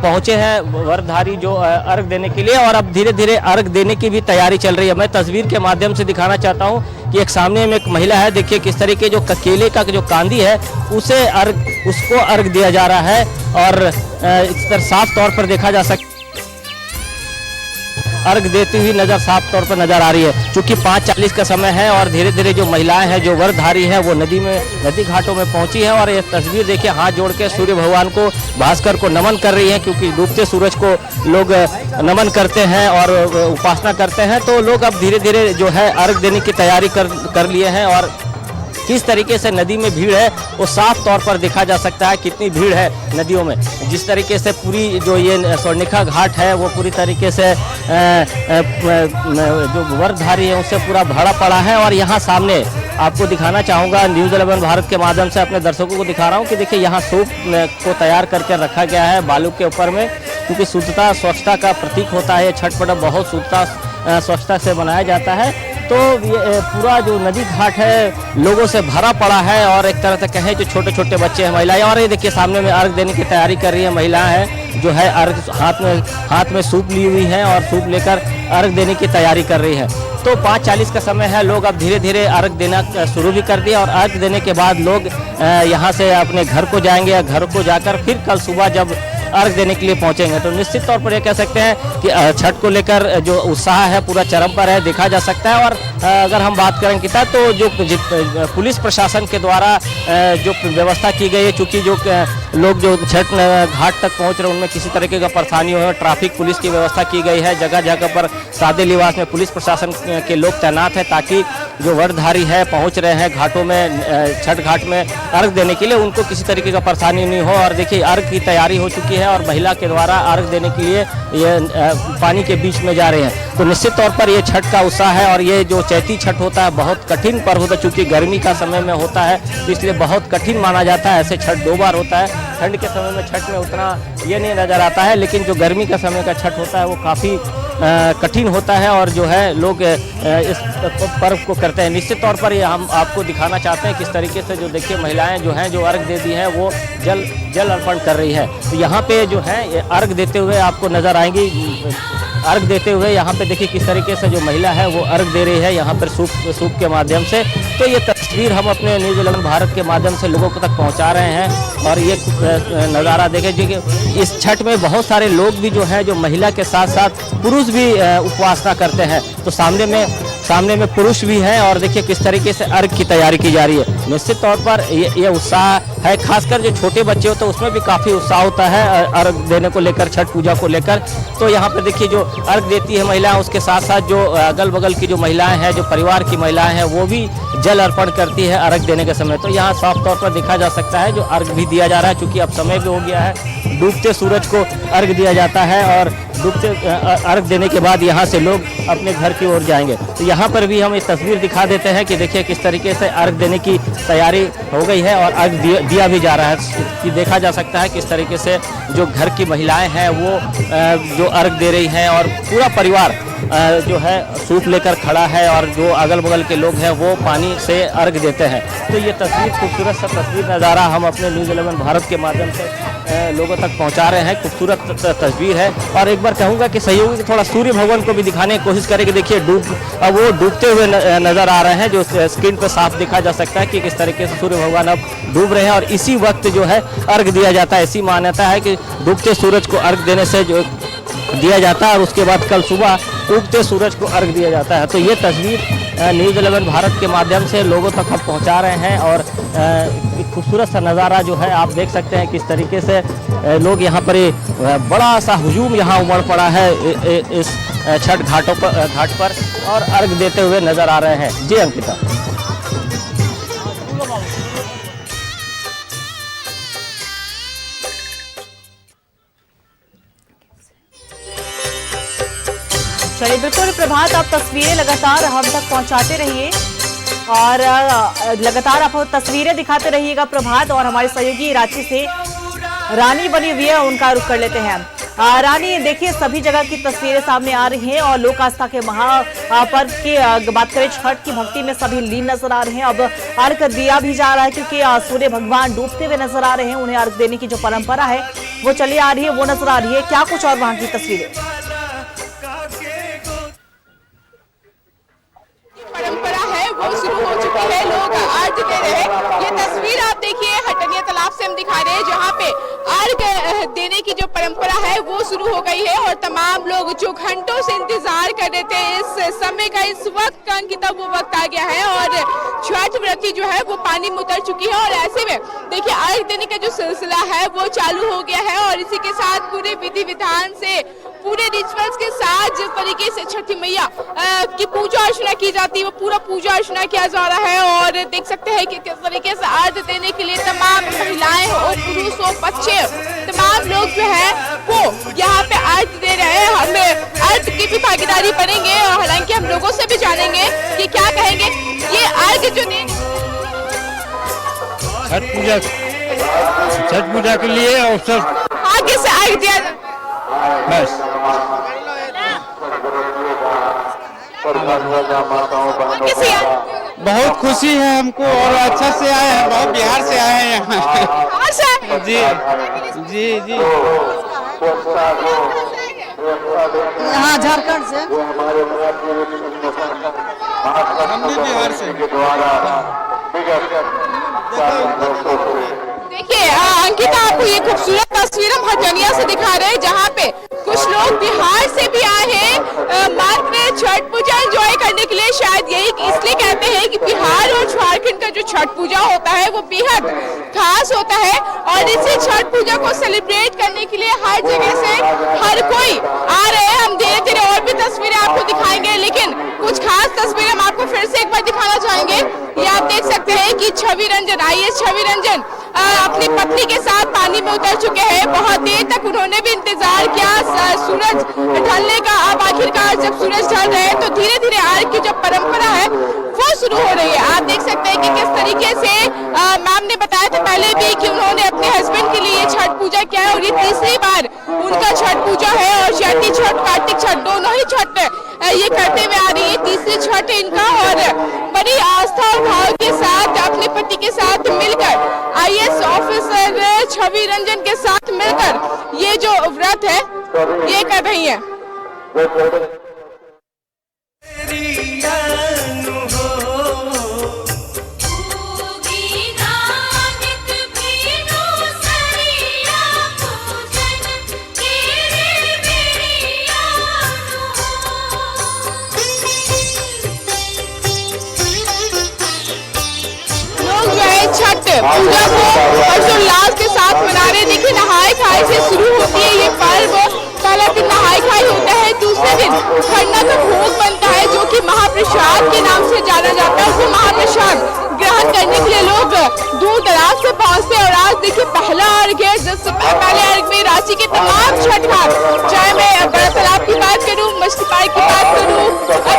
पहुंचे हैं व्रतधारी जो अर्घ देने के लिए, और अब धीरे धीरे अर्घ देने की भी तैयारी चल रही है। मैं तस्वीर के माध्यम से दिखाना चाहता हूं कि एक सामने में एक महिला है, देखिए किस तरीके जो केले का जो कांदी है उसको अर्घ दिया जा रहा है, और इस तरह साफ तौर पर देखा जा सकता अर्घ देती हुई नजर साफ तौर पर नजर आ रही है। चूंकि 5:40 का समय है और धीरे धीरे जो महिलाएं हैं जो व्रतधारी हैं वो नदी घाटों में पहुंची हैं, और ये तस्वीर देखिए हाथ जोड़ के सूर्य भगवान को, भास्कर को नमन कर रही हैं, क्योंकि डूबते सूरज को लोग नमन करते हैं और उपासना करते हैं। तो लोग अब धीरे धीरे जो है अर्घ देने की तैयारी कर लिए हैं, और किस तरीके से नदी में भीड़ है वो साफ तौर पर देखा जा सकता है। कितनी भीड़ है नदियों में, जिस तरीके से पूरी जो ये स्वर्णिका घाट है वो पूरी तरीके से जो व्रतधारी है उससे पूरा भरा पड़ा है। और यहाँ सामने आपको दिखाना चाहूँगा, न्यूज़ 11 भारत के माध्यम से अपने दर्शकों को दिखा रहा हूँ कि देखिए यहाँ सूप को तैयार करके रखा गया है बालू के ऊपर में, क्योंकि शुद्धता स्वच्छता का प्रतीक होता है। छठ पर्व बहुत शुद्धता स्वच्छता से मनाया जाता है। तो ये पूरा जो नदी घाट है लोगों से भरा पड़ा है, और एक तरह से कहें जो छोटे छोटे बच्चे हैं, महिलाएं, और ये देखिए सामने में अर्घ देने की तैयारी कर रही है महिलाएं हैं, जो है अर्घ हाथ में सूप ली हुई है और सूप लेकर अर्घ देने की तैयारी कर रही है। तो 5:40 का समय है, लोग अब धीरे धीरे अर्घ देना शुरू भी कर दिया और अर्घ देने के बाद लोग यहाँ से अपने घर को जाएंगे और घर को जाकर फिर कल सुबह जब अर्घ देने के लिए पहुंचेंगे। तो निश्चित तौर पर यह कह सकते हैं कि छठ को लेकर जो उत्साह है पूरा चरम पर है, देखा जा सकता है। और अगर हम बात करें कितना तो जो पुलिस प्रशासन के द्वारा जो व्यवस्था की गई है, चूँकि जो लोग जो छठ घाट तक पहुंच रहे हैं उनमें किसी तरीके का परेशानी हो, ट्रैफिक पुलिस की व्यवस्था की गई है। जगह जगह पर सादे लिबास में पुलिस प्रशासन के लोग तैनात हैं ताकि जो व्रतधारी है पहुंच रहे हैं घाटों में, छठ घाट में अर्घ देने के लिए, उनको किसी तरीके का परेशानी नहीं हो। और देखिए अर्घ की तैयारी हो चुकी है और महिला के द्वारा अर्घ देने के लिए ये पानी के बीच में जा रहे हैं। तो निश्चित तौर पर ये छठ का उत्साह है और ये जो चैती छठ होता है बहुत कठिन पर्व होता है, चूँकि गर्मी का समय में होता है तो इसलिए बहुत कठिन माना जाता है। ऐसे छठ 2 बार होता है, ठंड के समय में छठ में उतना ये नहीं नज़र आता है, लेकिन जो गर्मी का समय का छठ होता है वो काफ़ी कठिन होता है और जो है लोग इस पर्व को करते हैं। निश्चित तौर पर ये हम आपको दिखाना चाहते हैं किस तरीके से जो देखिए महिलाएं जो हैं जो अर्घ दे दी हैं वो जल अर्पण कर रही है। तो यहाँ पे जो है ये अर्घ देते हुए आपको नज़र आएंगी, अर्घ देते हुए यहाँ पे देखिए किस तरीके से जो महिला है वो अर्घ दे रही है यहाँ पर सूप के माध्यम से। तो ये तस्वीर हम अपने न्यूज़ 11 भारत के माध्यम से लोगों को तक पहुँचा रहे हैं और ये नज़ारा देखें जो कि इस छठ में बहुत सारे लोग भी जो हैं जो महिला के साथ साथ पुरुष भी उपासना करते हैं। तो सामने में पुरुष भी हैं और देखिए किस तरीके से अर्घ की तैयारी की जा रही है। निश्चित तौर पर ये उत्साह है, खासकर जो छोटे बच्चे होते हैं उसमें भी काफ़ी उत्साह होता है अर्घ देने को लेकर, छठ पूजा को लेकर। तो यहाँ पर देखिए जो अर्घ देती है महिलाएं, उसके साथ साथ जो अगल बगल की जो महिलाएं हैं, जो परिवार की महिलाएं हैं, वो भी जल अर्पण करती है अर्घ देने के समय। तो यहाँ साफ तौर पर देखा जा सकता है जो अर्घ भी दिया जा रहा है, चूँकि अब समय भी हो गया है, डूबते सूरज को अर्घ दिया जाता है और डूबते अर्घ देने के बाद यहाँ से लोग अपने घर की ओर जाएंगे। तो यहाँ पर भी हम एक तस्वीर दिखा देते हैं कि देखिए किस तरीके से अर्घ देने की तैयारी हो गई है और अर्घ दिया भी जा रहा है। कि देखा जा सकता है किस तरीके से जो घर की महिलाएं हैं वो जो अर्घ दे रही हैं और पूरा परिवार जो है सूप लेकर खड़ा है और जो अगल बगल के लोग हैं वो पानी से अर्घ देते हैं। तो ये तस्वीर, खूबसूरत सा तस्वीर नज़ारा हम अपने न्यूज़ 11 भारत के माध्यम से लोगों तक पहुंचा रहे हैं। खूबसूरत तस्वीर है और एक बार कहूँगा कि सहयोगी थोड़ा सूर्य भगवान को भी दिखाने की कोशिश करें कि देखिए वो डूबते हुए नज़र आ रहे हैं, जो स्क्रीन पर साफ देखा जा सकता है कि किस तरीके से सूर्य भगवान अब डूब रहे हैं और इसी वक्त जो है अर्घ दिया जाता है। ऐसी मान्यता है कि डूबते सूरज को अर्घ देने से जो दिया जाता है और उसके बाद कल सुबह उगते सूरज को अर्घ दिया जाता है। तो ये तस्वीर न्यूज़ 11 भारत के माध्यम से लोगों तक हम पहुंचा रहे हैं और एक खूबसूरत सा नज़ारा जो है आप देख सकते हैं किस तरीके से लोग यहाँ पर बड़ा सा हुजूम यहाँ उमड़ पड़ा है इस छठ घाट पर और अर्घ देते हुए नज़र आ रहे हैं। जी अंकिता। चलिए बिल्कुल प्रभात, आप तस्वीरें लगातार हम तक पहुंचाते रहिए और लगातार आप तस्वीरें दिखाते रहिएगा प्रभात। और हमारे सहयोगी रांची से रानी बनी हुई है, उनका रुख कर लेते हैं। रानी, देखिए सभी जगह की तस्वीरें सामने आ रही हैं और लोक आस्था के महापर्व की बात करें, छठ की भक्ति में सभी लीन नजर आ रहे हैं। अब अर्घ दिया भी जा रहा है क्योंकि सूर्य भगवान डूबते हुए नजर आ रहे हैं, उन्हें अर्घ देने की जो परंपरा है वो चली आ रही है, वो नजर आ रही है। क्या कुछ और वहां की तस्वीरें? परंपरा है वो शुरू हो चुकी है, लोग अर्घ दे रहे हैं। ये तस्वीर आप देखिए हटनिया तालाब से हम दिखा रहे हैं जहाँ पे अर्घ देने की जो परंपरा है वो शुरू हो गई है और तमाम लोग जो घंटों से इंतजार कर रहे थे इस समय का, इस वक्त का अंकिता वो वक्त आ गया है और छठ व्रती जो है वो पानी में उतर चुकी है। और ऐसे में देखिए अर्घ देने का जो सिलसिला है वो चालू हो गया है और इसी के साथ पूरे विधि विधान से, पूरे रिचुअल्स के साथ जिस तरीके से छठी मैया की पूजा अर्चना की जाती है वो पूरा पूजा अर्चना किया जा रहा है। और देख सकते हैं कि किस तरीके से अर्घ देने के लिए तमाम महिलाएं हो, पुरुष हो, बच्चे, तमाम लोग जो है वो यहाँ पे अर्घ दे रहे हैं। हमें अर्घ की भी भागीदारी बनेंगे और हालांकि हम लोगों से भी जानेंगे कि क्या कहेंगे ये अर्घ जो दे छठ पूजा के लिए अवसर आगे से अर्घ दिया बस। बहुत खुशी है हमको और अच्छा से आए हैं, बहुत बिहार से आए हैं यहाँ। जी जी जी यहाँ झारखंड से। हम भी बिहार से। देखिए अंकिता, आपको ये खूबसूरत तस्वीर हम हटनिया से दिखा रहे हैं, जहाँ पे कुछ लोग बिहार से भी आए हैं मात्र छठ पूजा एंजॉय करने के लिए। शायद यही इसलिए कहते हैं कि बिहार और झारखंड का जो छठ पूजा होता है वो बेहद खास होता है, और इसी छठ पूजा को सेलिब्रेट करने के लिए हर जगह से हर कोई आ रहे हैं। हम धीरे धीरे और भी तस्वीरें आपको दिखाएंगे, लेकिन कुछ खास तस्वीरें हम आपको फिर से एक बार दिखाना चाहेंगे। ये आप देख सकते हैं कि छवि रंजन, IAS छवि रंजन अपनी पत्नी के साथ पानी में उतर चुके हैं। बहुत देर तक उन्होंने भी इंतजार किया सूरज ढलने का। अब आखिरकार जब सूरज ढल रहे हैं तो धीरे धीरे अर्घ की जो परंपरा है वो शुरू हो रही है। आप देख सकते हैं कि किस तरीके से मैम ने बताया था पहले भी कि उन्होंने अपने हस्बैंड के लिए छठ पूजा किया है, और ये तीसरी बार उनका छठ पूजा है। और चैती छठ, कार्तिक छठ, दोनों ही छठ ये करते हुए आ रही है। तीसरी छठ है इनका, और बड़ी आस्था और भाव के साथ अपने पति के साथ मिलकर IAS ऑफिसर छवि रंजन के साथ मिलकर ये जो व्रत है ये कर रही है। छठ पूजा को हर्षोल्लास के साथ मना रहे। देखिए नहाए खाए से शुरू होती है ये पर्व। पहला दिन नहाए खाए होता है, दूसरे दिन खरना का भोग बनता है जो कि महाप्रसाद के नाम से जाना जाता है। वो महाप्रसाद ग्रहण करने के लिए लोग दूर दराज से पहुंचते हैं। और आज देखिए पहला अर्घ है, जिससे पहले अर्घ में रांची के तमाम छठ घाट, चाहे मैं बड़ा तालाब की बात करूँ, मछली पार्क की बात करूँ,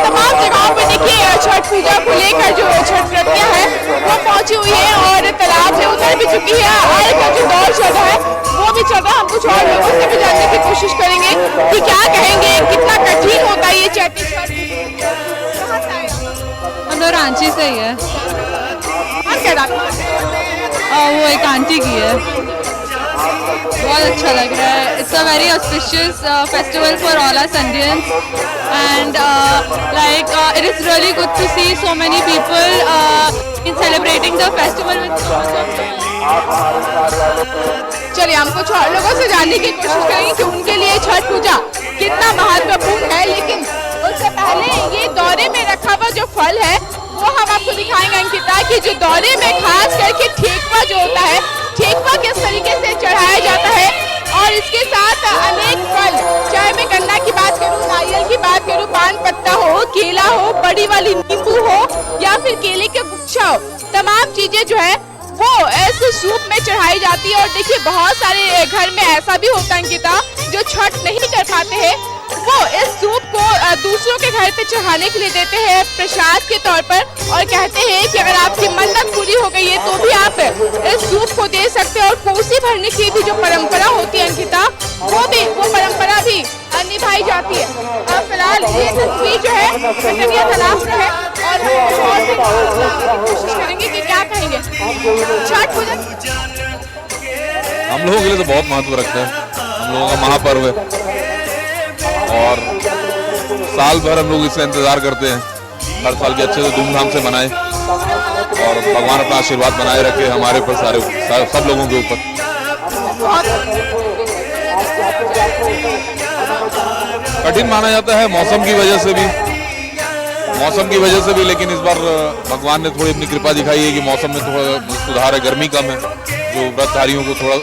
तमाम जगहों पर देखिए छठ पूजा को लेकर जो छठ व्रतियां हैं वो पहुंची हुई है और तालाब से उतर भी चुकी है। अर्घ का जो दौर चल रहा है वो भी चल रहा है। हम कुछ और लोगों से भी जानने की कोशिश करेंगे कि क्या कहेंगे, कितना कठिन होता है ये चैती छठ। हम लोग रांची से ही है। वो एक आंटी की है। बहुत अच्छा लग रहा है। It's a very auspicious festival for all our Indians and like it is really good to see so many people in celebrating the festival with. चलिए हम कुछ और लोगों से जानने की कोशिश करेंगे कि उनके लिए छठ पूजा कितना महत्वपूर्ण है। लेकिन उससे पहले ये दौरे में रखा हुआ जो फल है वो हम आपको दिखाएंगे अंकिता, कि जो दौरे में खास करके ठेकुआ जो होता है, ठेकुआ किस तरीके से चढ़ाया जाता है। और इसके साथ अनेक फल, चाहे मैं गन्ना की बात करूँ, नारियल की बात करूँ, पान पत्ता हो, केला हो, बड़ी वाली नींबू हो या फिर केले के गुच्छा हो, तमाम चीजें जो है वो ऐसे सूप में चढ़ाई जाती है। और देखिए बहुत सारे घर में ऐसा भी होता है अंकिता जो छठ नहीं कर पाते हैं, वो इस सूप को दूसरों के घर पे चढ़ाने के लिए देते हैं प्रसाद के तौर पर, और कहते हैं कि अगर आपकी मन्नत पूरी हो गई है तो भी आप इस सूप को दे सकते हैं। और कोसी भरने की भी जो परंपरा होती है अंकिता, वो परंपरा भी निभाई जाती है। फिलहाल ये तस्वीर जो है हटनिया तालाब से है, और कोशिश करेंगे कि क्या कहेंगे छठ पूजा। हम लोगों के लिए तो बहुत महत्व रखता है, हम लोगों का महापर्व है और साल भर हम लोग इसका इंतजार करते हैं। हर साल के अच्छे से धूमधाम से मनाएं और भगवान अपना आशीर्वाद बनाए रखे हमारे ऊपर, सारे सब लोगों के ऊपर। कठिन माना जाता है मौसम की वजह से भी, लेकिन इस बार भगवान ने थोड़ी अपनी कृपा दिखाई है कि मौसम में थोड़ा सुधार है, गर्मी कम है, जो व्रतधारियों को थोड़ा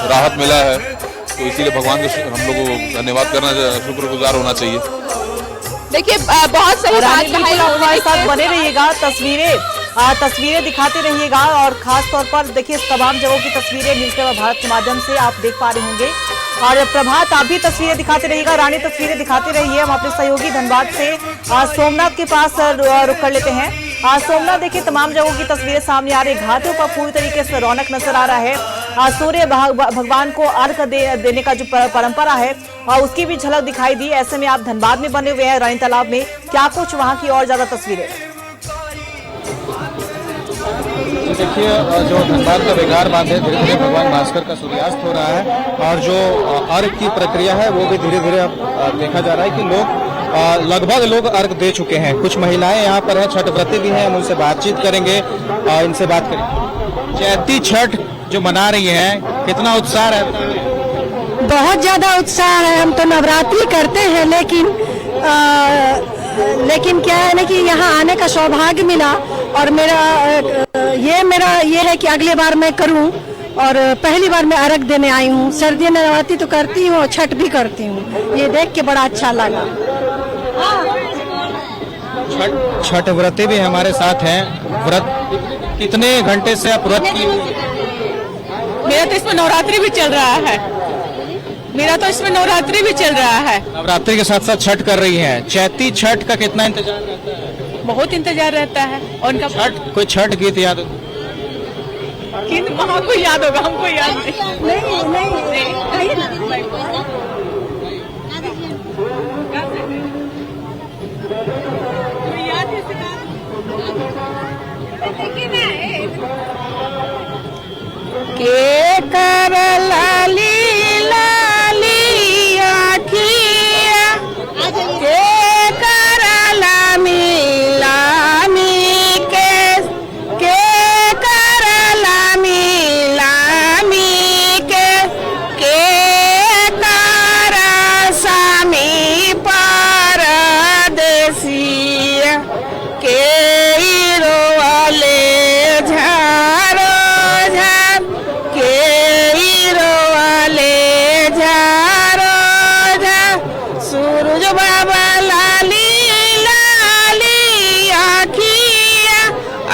राहत मिला है। तो इसीलिए भगवान के हम लोग को धन्यवाद करना, शुक्रगुजार होना चाहिए। देखिए बहुत सही बात है, हमारे साथ बने रहिएगा, तस्वीरें दिखाते रहिएगा। और खास तौर पर देखिए तमाम जगहों की तस्वीरें मिलते हुए भारत के माध्यम से आप देख पा रहे होंगे। और प्रभात आप भी तस्वीरें दिखाते रहिएगा, रानी तस्वीरें दिखाते रहिए। हम अपने सहयोगी धनबाद से सोमनाथ के पास रुक कर लेते हैं। सोमनाथ देखिए तमाम जगहों की तस्वीरें सामने आ रही, घाटों पर पूरी तरीके से रौनक नजर आ रहा है। सूर्य भगवान को अर्घ देने का जो परंपरा है उसकी भी झलक दिखाई दी। ऐसे में आप धनबाद में बने हुए हैं रानी तालाब में, क्या कुछ वहां की और ज्यादा तस्वीरें? देखिए जो धनबाद का बेगार बांध है, धीरे धीरे भगवान भास्कर का सूर्यास्त हो रहा है और जो अर्घ की प्रक्रिया है वो भी धीरे धीरे देखा जा रहा है कि लोग लगभग लोग अर्घ दे चुके हैं। कुछ महिलाएं यहाँ पर हैं, छठ व्रती भी हैं, हम उनसे बातचीत करेंगे, इनसे बात करेंगे। चैती छठ जो मना रही हैं, कितना उत्साह रहता है? बहुत ज्यादा उत्साह है। हम तो नवरात्रि करते हैं, लेकिन क्या है ना कि यहाँ आने का सौभाग्य मिला और मेरा ये है कि अगले बार मैं करूं और पहली बार मैं अर्घ देने आई हूँ। सर्दियों में नवरात्रि तो करती हूँ, छठ भी करती हूँ, ये देख के बड़ा अच्छा लगा। छठ व्रती भी हमारे साथ हैं। व्रत कितने घंटे से आप व्रत की? मेरा तो इसमें नवरात्रि भी चल रहा है। नवरात्रि के साथ साथ छठ कर रही हैं। चैती छठ का कितना इंतजार रहता है? बहुत इंतजार रहता है। और उनका छठ कोई छठ गीत याद हो? हमको याद होगा, हमको याद नहीं। के कर लाली लाली आखिया, के कर लामी लामी, के कर लामी लामी, के कर सामी परदेसिया, के रोवाले झारो झार, के रोवाले झारो झार, सूरज बाबा लाली लाली आखिया,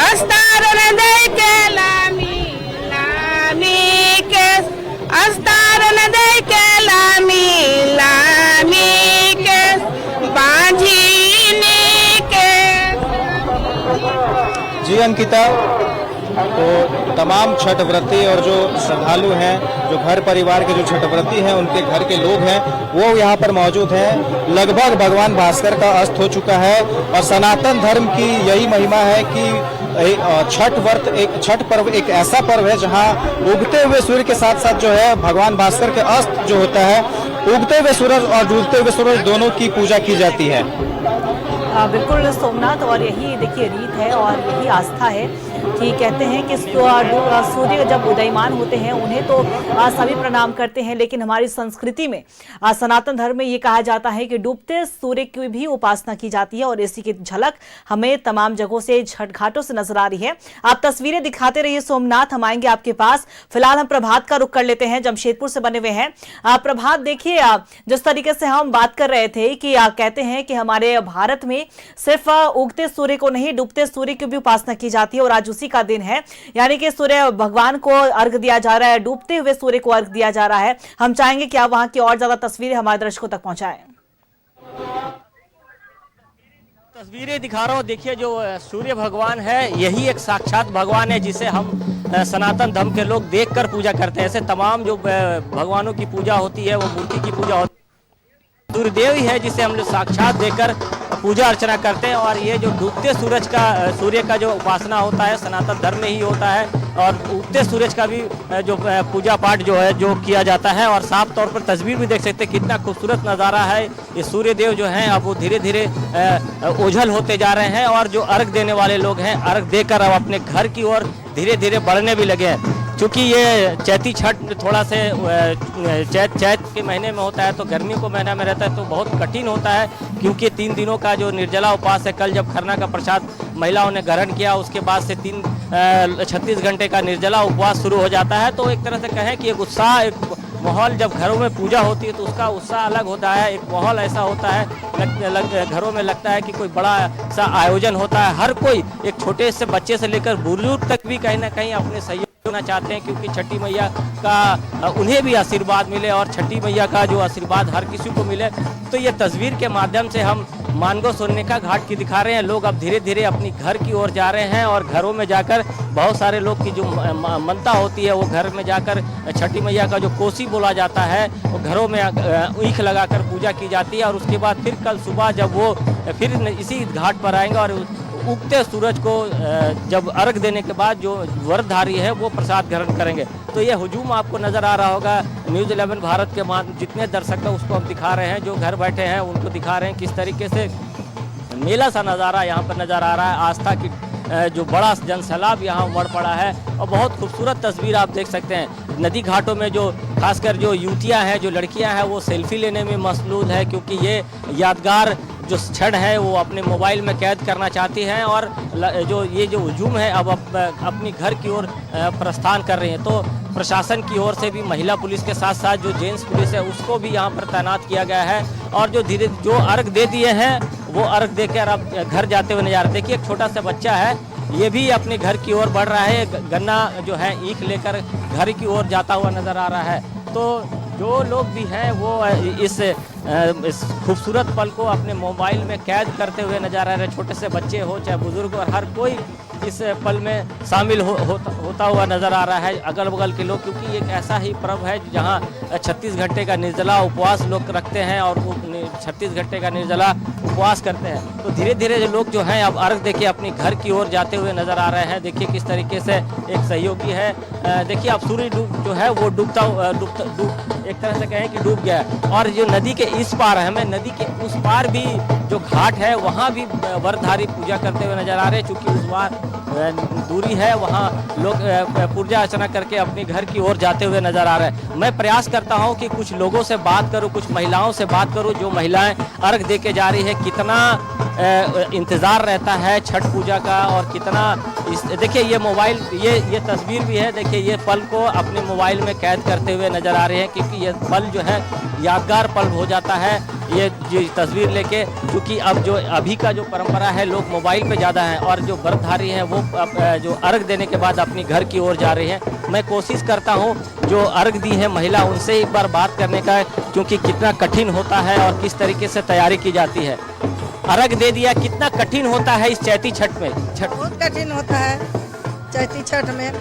अस्तारन दे के लामी लामी, के अस्तारन दे के लामी लामी, के बांझिनी के। जी अंकिता, तो तमाम छठ व्रती और जो श्रद्धालु हैं, जो घर परिवार के जो छठ व्रती हैं, उनके घर के लोग हैं, वो यहाँ पर मौजूद हैं। लगभग भगवान भास्कर का अस्त हो चुका है और सनातन धर्म की यही महिमा है कि छठ पर्व एक ऐसा पर्व है जहाँ उगते हुए सूर्य के साथ साथ जो है भगवान भास्कर के अस्त जो होता है, उगते हुए सूरज और डूबते हुए सूरज दोनों की पूजा की जाती है। बिल्कुल सोमनाथ, और यही देखिए रीत है और यही आस्था है कि कहते हैं कि सूर्य जब उदयमान होते हैं उन्हें तो सभी प्रणाम करते हैं, लेकिन हमारी संस्कृति में सनातन धर्म में ये कहा जाता है कि डूबते सूर्य की भी उपासना की जाती है और इसी की झलक हमें तमाम जगहों से, छठ घाटों से नजर आ रही है। आप तस्वीरें दिखाते रहिए सोमनाथ, हम आएंगे आपके पास। फिलहाल हम प्रभात का रुख कर लेते हैं, जमशेदपुर से बने हुए हैं। प्रभात, देखिए जिस तरीके से हम बात कर रहे थे कि कहते हैं कि हमारे भारत में सिर्फ उगते सूर्य को नहीं, डूबते सूर्य की भी उपासना की जाती है और आज उसी का दिन है, यानी कि सूर्य भगवान को अर्घ दिया जा रहा है, डूबते हुए सूर्य को अर्घ दिया जा रहा है। हम चाहेंगे कि आप वहां की और ज्यादा तस्वीरें हमारे दर्शकों तक पहुंचाएं। तस्वीरें दिखा रहा हूँ, देखिए जो सूर्य भगवान है यही एक साक्षात भगवान है जिसे हम सनातन धर्म के लोग देखकर पूजा करते हैं। ऐसे तमाम जो भगवानों की पूजा होती है वो मूर्ति की पूजा होती है, सूर्यदेव ही है जिसे हम लोग साक्षात देखकर पूजा अर्चना करते हैं। और ये जो डूबते सूर्य का जो उपासना होता है सनातन धर्म में ही होता है और उगते सूरज का भी जो पूजा पाठ जो है जो किया जाता है। और साफ तौर पर तस्वीर भी देख सकते हैं कितना खूबसूरत नज़ारा है। ये सूर्यदेव जो हैं अब वो धीरे धीरे ओझल होते जा रहे हैं और जो अर्घ देने वाले लोग हैं अर्घ देकर अब अपने घर की ओर धीरे धीरे बढ़ने भी लगे हैं। क्योंकि ये चैती छठ थोड़ा से चैत के महीने में होता है तो गर्मी को महीना में रहता है तो बहुत कठिन होता है, क्योंकि 3 दिनों का जो निर्जला उपवास है, कल जब खरना का प्रसाद महिलाओं ने ग्रहण किया उसके बाद से 36 घंटे का निर्जला उपवास शुरू हो जाता है। तो एक तरह से कहें कि एक उत्साह, एक माहौल, जब घरों में पूजा होती है तो उसका उत्साह अलग होता है, एक माहौल ऐसा होता है, घरों में लगता है कि कोई बड़ा सा आयोजन होता है। हर कोई, एक छोटे से बच्चे से लेकर बुजुर्ग तक भी कहीं ना कहीं अपने सहयोग होना चाहते हैं, क्योंकि छठी मैया का उन्हें भी आशीर्वाद मिले और छठी मैया का जो आशीर्वाद हर किसी को मिले। तो ये तस्वीर के माध्यम से हम मानगो सोनेका घाट की दिखा रहे हैं। लोग अब धीरे धीरे अपनी घर की ओर जा रहे हैं और घरों में जाकर बहुत सारे लोग की जो मनता होती है वो घर में जाकर छठी मैया का जो कोसी बोला जाता है वो घरों में ईख लगाकर पूजा की जाती है। और उसके बाद फिर कल सुबह जब वो फिर इसी घाट पर आएंगे और उगते सूरज को जब अर्घ देने के बाद जो व्रतधारी है वो प्रसाद ग्रहण करेंगे। तो ये हुजूम आपको नज़र आ रहा होगा। न्यूज़ 11 भारत के जितने दर्शक हैं उसको हम दिखा रहे हैं, जो घर बैठे हैं उनको दिखा रहे हैं किस तरीके से मेला सा नज़ारा यहाँ पर नज़र आ रहा है। आस्था की जो बड़ा जनसैलाब यहाँ उमड़ पड़ा है और बहुत खूबसूरत तस्वीर आप देख सकते हैं। नदी घाटों में जो खासकर जो युवतियाँ हैं, जो लड़कियाँ हैं, वो सेल्फी लेने में मसलूद है क्योंकि ये यादगार जो क्षण है वो अपने मोबाइल में कैद करना चाहती हैं और जो हुजूम है अब अपनी घर की ओर प्रस्थान कर रही हैं। तो प्रशासन की ओर से भी महिला पुलिस के साथ साथ जो जेंट्स पुलिस है उसको भी यहाँ पर तैनात किया गया है और जो अर्घ दे दिए हैं वो अर्घ देकर अब घर जाते हुए नज़ारा। देखिए एक छोटा सा बच्चा है, ये भी अपने घर की ओर बढ़ रहा है, गन्ना जो है ईख लेकर घर की ओर जाता हुआ नज़र आ रहा है। तो जो लोग भी हैं वो इस खूबसूरत पल को अपने मोबाइल में कैद करते हुए नजर आ रहे हैं। छोटे से बच्चे हो चाहे बुजुर्ग, और हर कोई इस पल में शामिल होता हुआ नजर आ रहा है। अगल बगल के लोग, क्योंकि एक ऐसा ही पर्व है जहां 36 घंटे का निर्जला उपवास लोग रखते हैं और 36 घंटे का निर्जला उपवास करते हैं। तो धीरे धीरे जो लोग जो हैं अब अर्घ देके अपनी घर की ओर जाते हुए नजर आ रहे हैं। देखिए किस तरीके से एक सहयोगी है, देखिए अब सूर्य जो है वो एक तरह से कहें कि डूब गया है। और जो नदी के इस पार है, हमें नदी के उस पार भी जो घाट है वहाँ भी व्रतधारी पूजा करते हुए नजर आ रहे हैं। चूँकि उस बार दूरी है, वहाँ लोग पूजा अर्चना करके अपने घर की ओर जाते हुए नजर आ रहे हैं। मैं प्रयास करता हूँ कि कुछ लोगों से बात करूँ, कुछ महिलाओं से बात करूँ जो महिलाएं अर्घ दे के जा रही है, कितना इंतज़ार रहता है छठ पूजा का और कितना देखिए ये मोबाइल ये तस्वीर भी है। देखिए ये पल को अपने मोबाइल में कैद करते हुए नजर आ रहे हैं क्योंकि ये पल जो है यादगार पल हो जाता है ये तस्वीर लेके। क्योंकि अब जो अभी का जो परंपरा है लोग मोबाइल पे ज़्यादा हैं और जो व्रतधारी हैं वो जो अर्घ देने के बाद अपनी घर की ओर जा रही हैं। मैं कोशिश करता हूँ जो अर्घ दी है महिला उनसे एक बार बात करने का, क्योंकि कितना कठिन होता है और किस तरीके से तैयारी की जाती है। अर्घ दे दिया, कितना कठिन होता है इस चैती छठ में? बहुत कठिन होता है चैती छठ में,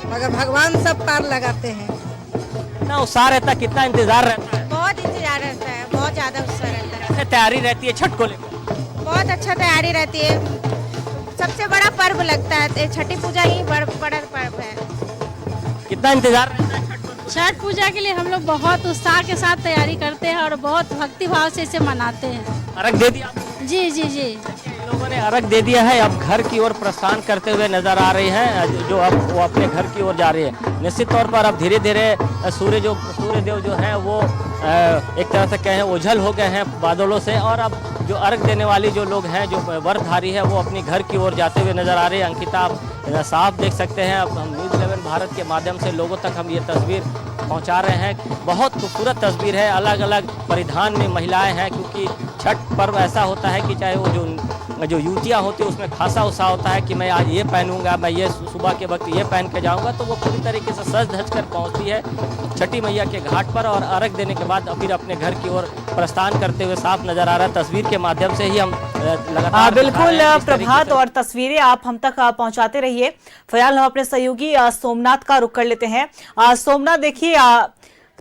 मगर भगवान सब पार लगाते हैं। कितना उत्साह रहता है, कितना इंतजार रहता है? बहुत इंतजार रहता है, बहुत ज्यादा उत्साह रहता है। कैसे तैयारी रहती है छठ को लेकर? बहुत अच्छा तैयारी रहती है, सबसे बड़ा पर्व लगता है, छठी पूजा ही बड़ा पर्व है। कितना इंतजार रहता है छठ पूजा के लिए? हम लोग बहुत उत्साह के साथ तैयारी करते हैं और बहुत भक्ति भाव से इसे मनाते हैं। अर्घ दे दिया? जी जी जी, इन लोगों ने अर्घ दे दिया है, अब घर की ओर प्रस्थान करते हुए नजर आ रही हैं, जो अब वो अपने घर की ओर जा रही है। निश्चित तौर पर अब धीरे धीरे सूर्यदेव जो है वो एक तरह से कहें ओझल हो गए हैं बादलों से, और अब जो अर्घ देने वाली जो लोग हैं, जो व्रतधारी है, वो अपनी घर की ओर जाते हुए नजर आ रहे हैं। अंकिता आप साफ देख सकते हैं, अब हम न्यूज़ 11 भारत के माध्यम से लोगों तक हम ये तस्वीर पहुंचा रहे हैं। बहुत खूबसूरत तस्वीर है, अलग अलग परिधान में महिलाएं हैं, क्योंकि छठ पर्व ऐसा होता है कि चाहे वो जो युवतियाँ होती है उसमें खासा उत्साह होता है कि मैं आज ये पहनूंगा, मैं ये सुबह के वक्त ये पहन के जाऊंगा, तो वो पूरी तरीके से सज धज कर पहुँचती है छठी मैया के घाट पर और अर्घ देने के बाद फिर अपने घर की ओर प्रस्थान करते हुए साफ नजर आ रहा है। तस्वीर के माध्यम से ही हम लगातार बिल्कुल प्रभात और तस्वीरें आप हम तक पहुंचाते रहिए। फिलहाल हम अपने सहयोगी सोमनाथ का रुख कर लेते हैं। सोमनाथ, देखिए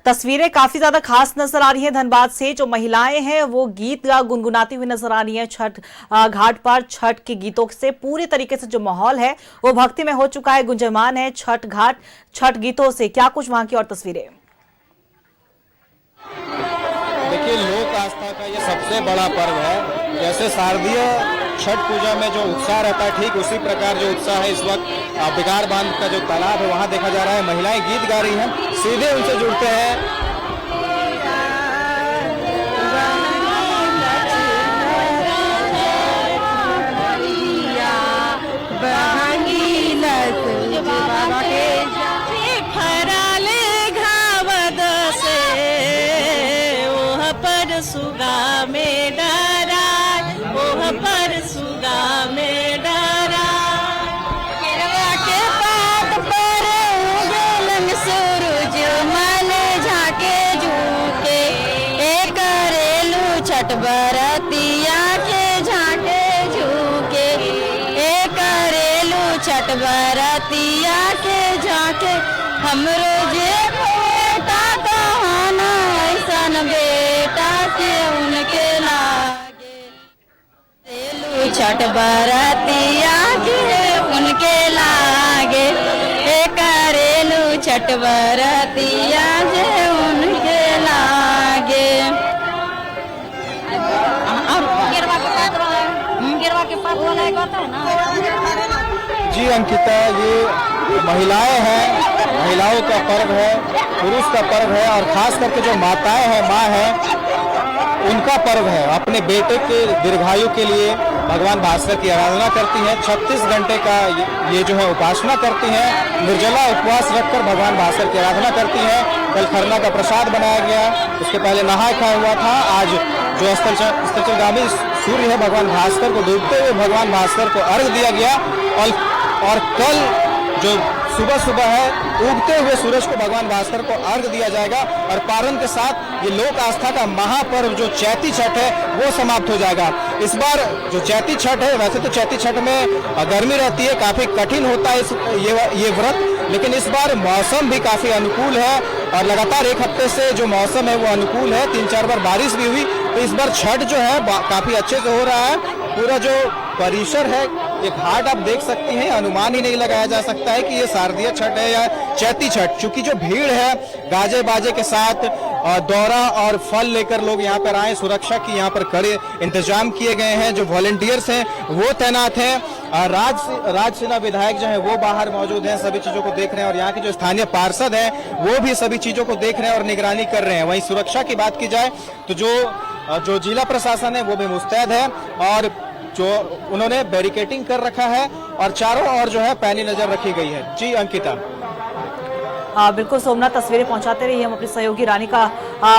तस्वीरें काफी ज्यादा खास नजर आ रही हैं। धनबाद से जो महिलाएं हैं वो गीत गुनगुनाती हुई नजर आ रही हैं छठ घाट पर। छठ के गीतों से पूरी तरीके से जो माहौल है वो भक्ति में हो चुका है, गुंजयमान है छठ घाट छठ गीतों से। क्या कुछ वहां की और तस्वीरें? देखिए लोक आस्था का ये सबसे बड़ा पर्व है। जैसे शारदीय छठ पूजा में जो उत्साह रहता है, ठीक उसी प्रकार जो उत्साह है इस वक्त बिगाड़ बांध का जो तालाब है वहाँ देखा जा रहा है। महिलाएं गीत गा रही हैं, सीधे उनसे जुड़ते हैं। सुगा में डरा, ओह पर सुगा में डरा, केरवा के पात पर उगलन सूरज मन झाँक बरतिया के जाके हमरो जे बेटा कहाना ऐसन बेटा के उनके लागे करेलू छठ बरतिया के उनके लागे करेलू छठ बरतिया जे उनके लागे। जी अंकिता, ये महिलाएं हैं, महिलाओं का पर्व है, पुरुष का पर्व है और खास करके जो माताएं हैं, माँ है, उनका पर्व है। अपने बेटे के दीर्घायु के लिए भगवान भास्कर की आराधना करती हैं। 36 घंटे का ये जो है उपासना करती हैं, निर्जला उपवास रखकर भगवान भास्कर की आराधना करती हैं। कल खरना का प्रसाद बनाया गया, उसके पहले नहाय खाया हुआ था। आज जो अस्ताचलगामी सूर्य है भगवान भास्कर को डूबते हुए भगवान भास्कर को अर्घ दिया गया और कल जो सुबह है उगते हुए सूरज को भगवान भास्कर को अर्घ दिया जाएगा और पारण के साथ ये लोक आस्था का महापर्व जो चैती छठ है वो समाप्त हो जाएगा। इस बार जो चैती छठ है, वैसे तो चैती छठ में गर्मी रहती है, काफी कठिन होता है ये व्रत, लेकिन इस बार मौसम भी काफी अनुकूल है और लगातार एक हफ्ते से जो मौसम है वो अनुकूल है। 3-4 बार बारिश भी हुई, तो इस बार छठ जो है काफी अच्छे से हो रहा है। पूरा जो परिसर है, ये घाट आप देख सकती हैं, अनुमान ही नहीं लगाया जा सकता है कि ये शारदीय छठ है या चैती छठ, क्योंकि जो भीड़ है गाजे बाजे के साथ दौरा और फल लेकर लोग यहाँ पर आए। सुरक्षा की यहाँ पर कड़े इंतजाम किए गए हैं, जो वॉलंटियर्स हैं वो तैनात हैं। राज सेना विधायक जो है वो बाहर मौजूद हैं, सभी चीजों को देख रहे हैं और यहाँ के जो स्थानीय पार्षद हैं वो भी सभी चीजों को देख रहे हैं और निगरानी कर रहे हैं। वहीं सुरक्षा की बात की जाए तो जो जिला प्रशासन है वो भी मुस्तैद है और जो उन्होंने बैरिकेडिंग कर रखा है और चारों ओर जो है पैनी नजर रखी गई है। जी अंकिता। बिल्कुल सोमनाथ, तस्वीरें पहुंचाते रहिए। हम अपनी सहयोगी रानी का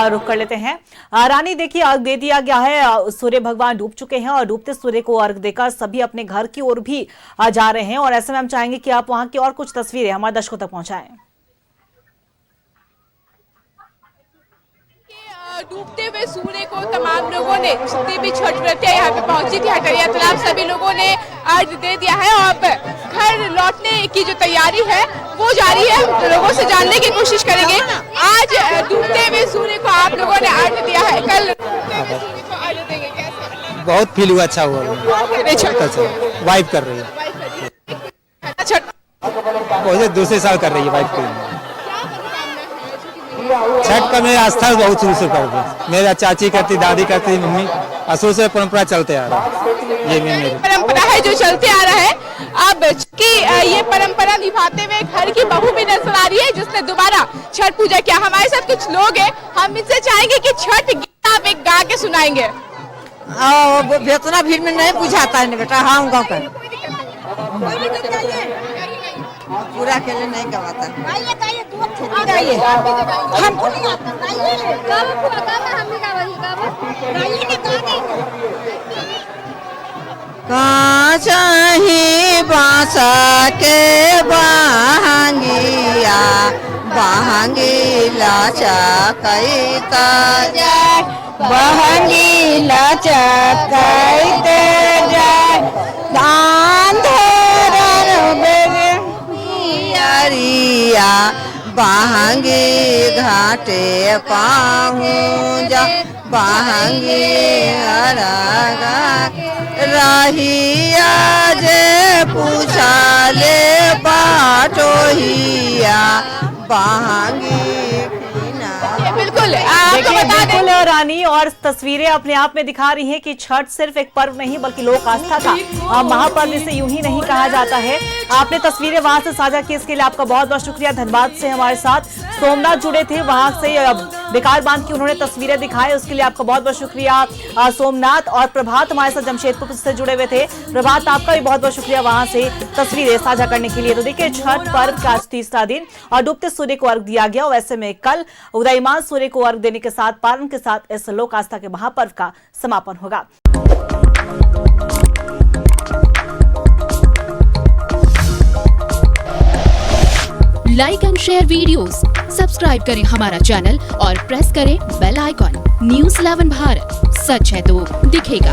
रुख कर लेते हैं। रानी, देखिए अर्घ दे दिया गया है, सूर्य भगवान डूब चुके हैं और डूबते सूर्य को अर्घ देकर सभी अपने घर की ओर भी जा रहे हैं और ऐसे में हम चाहेंगे कि आप वहां की और कुछ तस्वीरें हमारे दर्शकों तक पहुंचाएं। डूबते हुए सूर्य को तमाम लोगों ने, जितनी भी छठ व्रतियां यहाँ पे पहुंची थी हटरिया तालाब, सभी लोगों ने अर्घ दे दिया है और अब घर लौटने की जो तैयारी है वो जारी है। लोगों से जानने की कोशिश करेंगे, आज डूबते हुए सूर्य को आप लोगों ने अर्घ दिया है, कल अर्घ देंगे, कैसा? बहुत फील हुआ, अच्छा हुआ। वाइफ कर रही है, मुझे दूसरे साल कर रही है वाइफ को। छठ का मेरी आस्था बहुत शुरू से कर दी, मेरा चाची करती, दादी करती, मम्मी असुर से परंपरा चलते आ रहा है। ये मेरी परंपरा है जो चलते आ रहा है। अब कि ये परंपरा निभाते हुए घर की बहू भी नजर आ रही है जिसने दोबारा छठ पूजा किया। हमारे साथ कुछ लोग हैं, हम इनसे चाहेंगे कि छठ गीत आप एक गा के सुनाएंगे। इतना भीड़ में नहीं बुझाता है बेटा, हम गाँव का पूरा अकेले नहीं गवाता। कहाँ चाहे बांसा के बहांगिया, बहांगी लाचा कैता जाए, बहांगी लाचा कैते जाए, रिया बहांगी घाटे पाहूँ जा, बहांगी अरगा रहिया जे पूछा ले बाटोहिया, बहांगी बिल्कुल बिल्कुल रानी, और तस्वीरें अपने आप में दिखा रही हैं कि छठ सिर्फ एक पर्व नहीं बल्कि लोक आस्था का महापर्व इसे यूं ही नहीं कहा जाता है। आपने तस्वीरें वहां से साझा की, इसके लिए आपका बहुत बहुत शुक्रिया। धनबाद से हमारे साथ सोमनाथ जुड़े थे, वहां से बेकार बांध की उन्होंने तस्वीरें दिखाई, उसके लिए आपका बहुत बहुत शुक्रिया सोमनाथ। और प्रभात हमारे साथ जमशेदपुर से जुड़े हुए थे, प्रभात आपका भी बहुत बहुत शुक्रिया वहां से तस्वीरें साझा करने के लिए। तो देखिए छठ पर्व का आज तीसरा दिन और डूबते सूर्य को अर्घ दिया गया, वैसे में कल उदयमान सूर्य को अर्घ देने के साथ पारण के साथ इस लोक आस्था के महापर्व का समापन होगा। Like and share videos, subscribe करें हमारा चैनल और प्रेस करें बेल आइकॉन। न्यूज़ 11 भारत, सच है तो दिखेगा।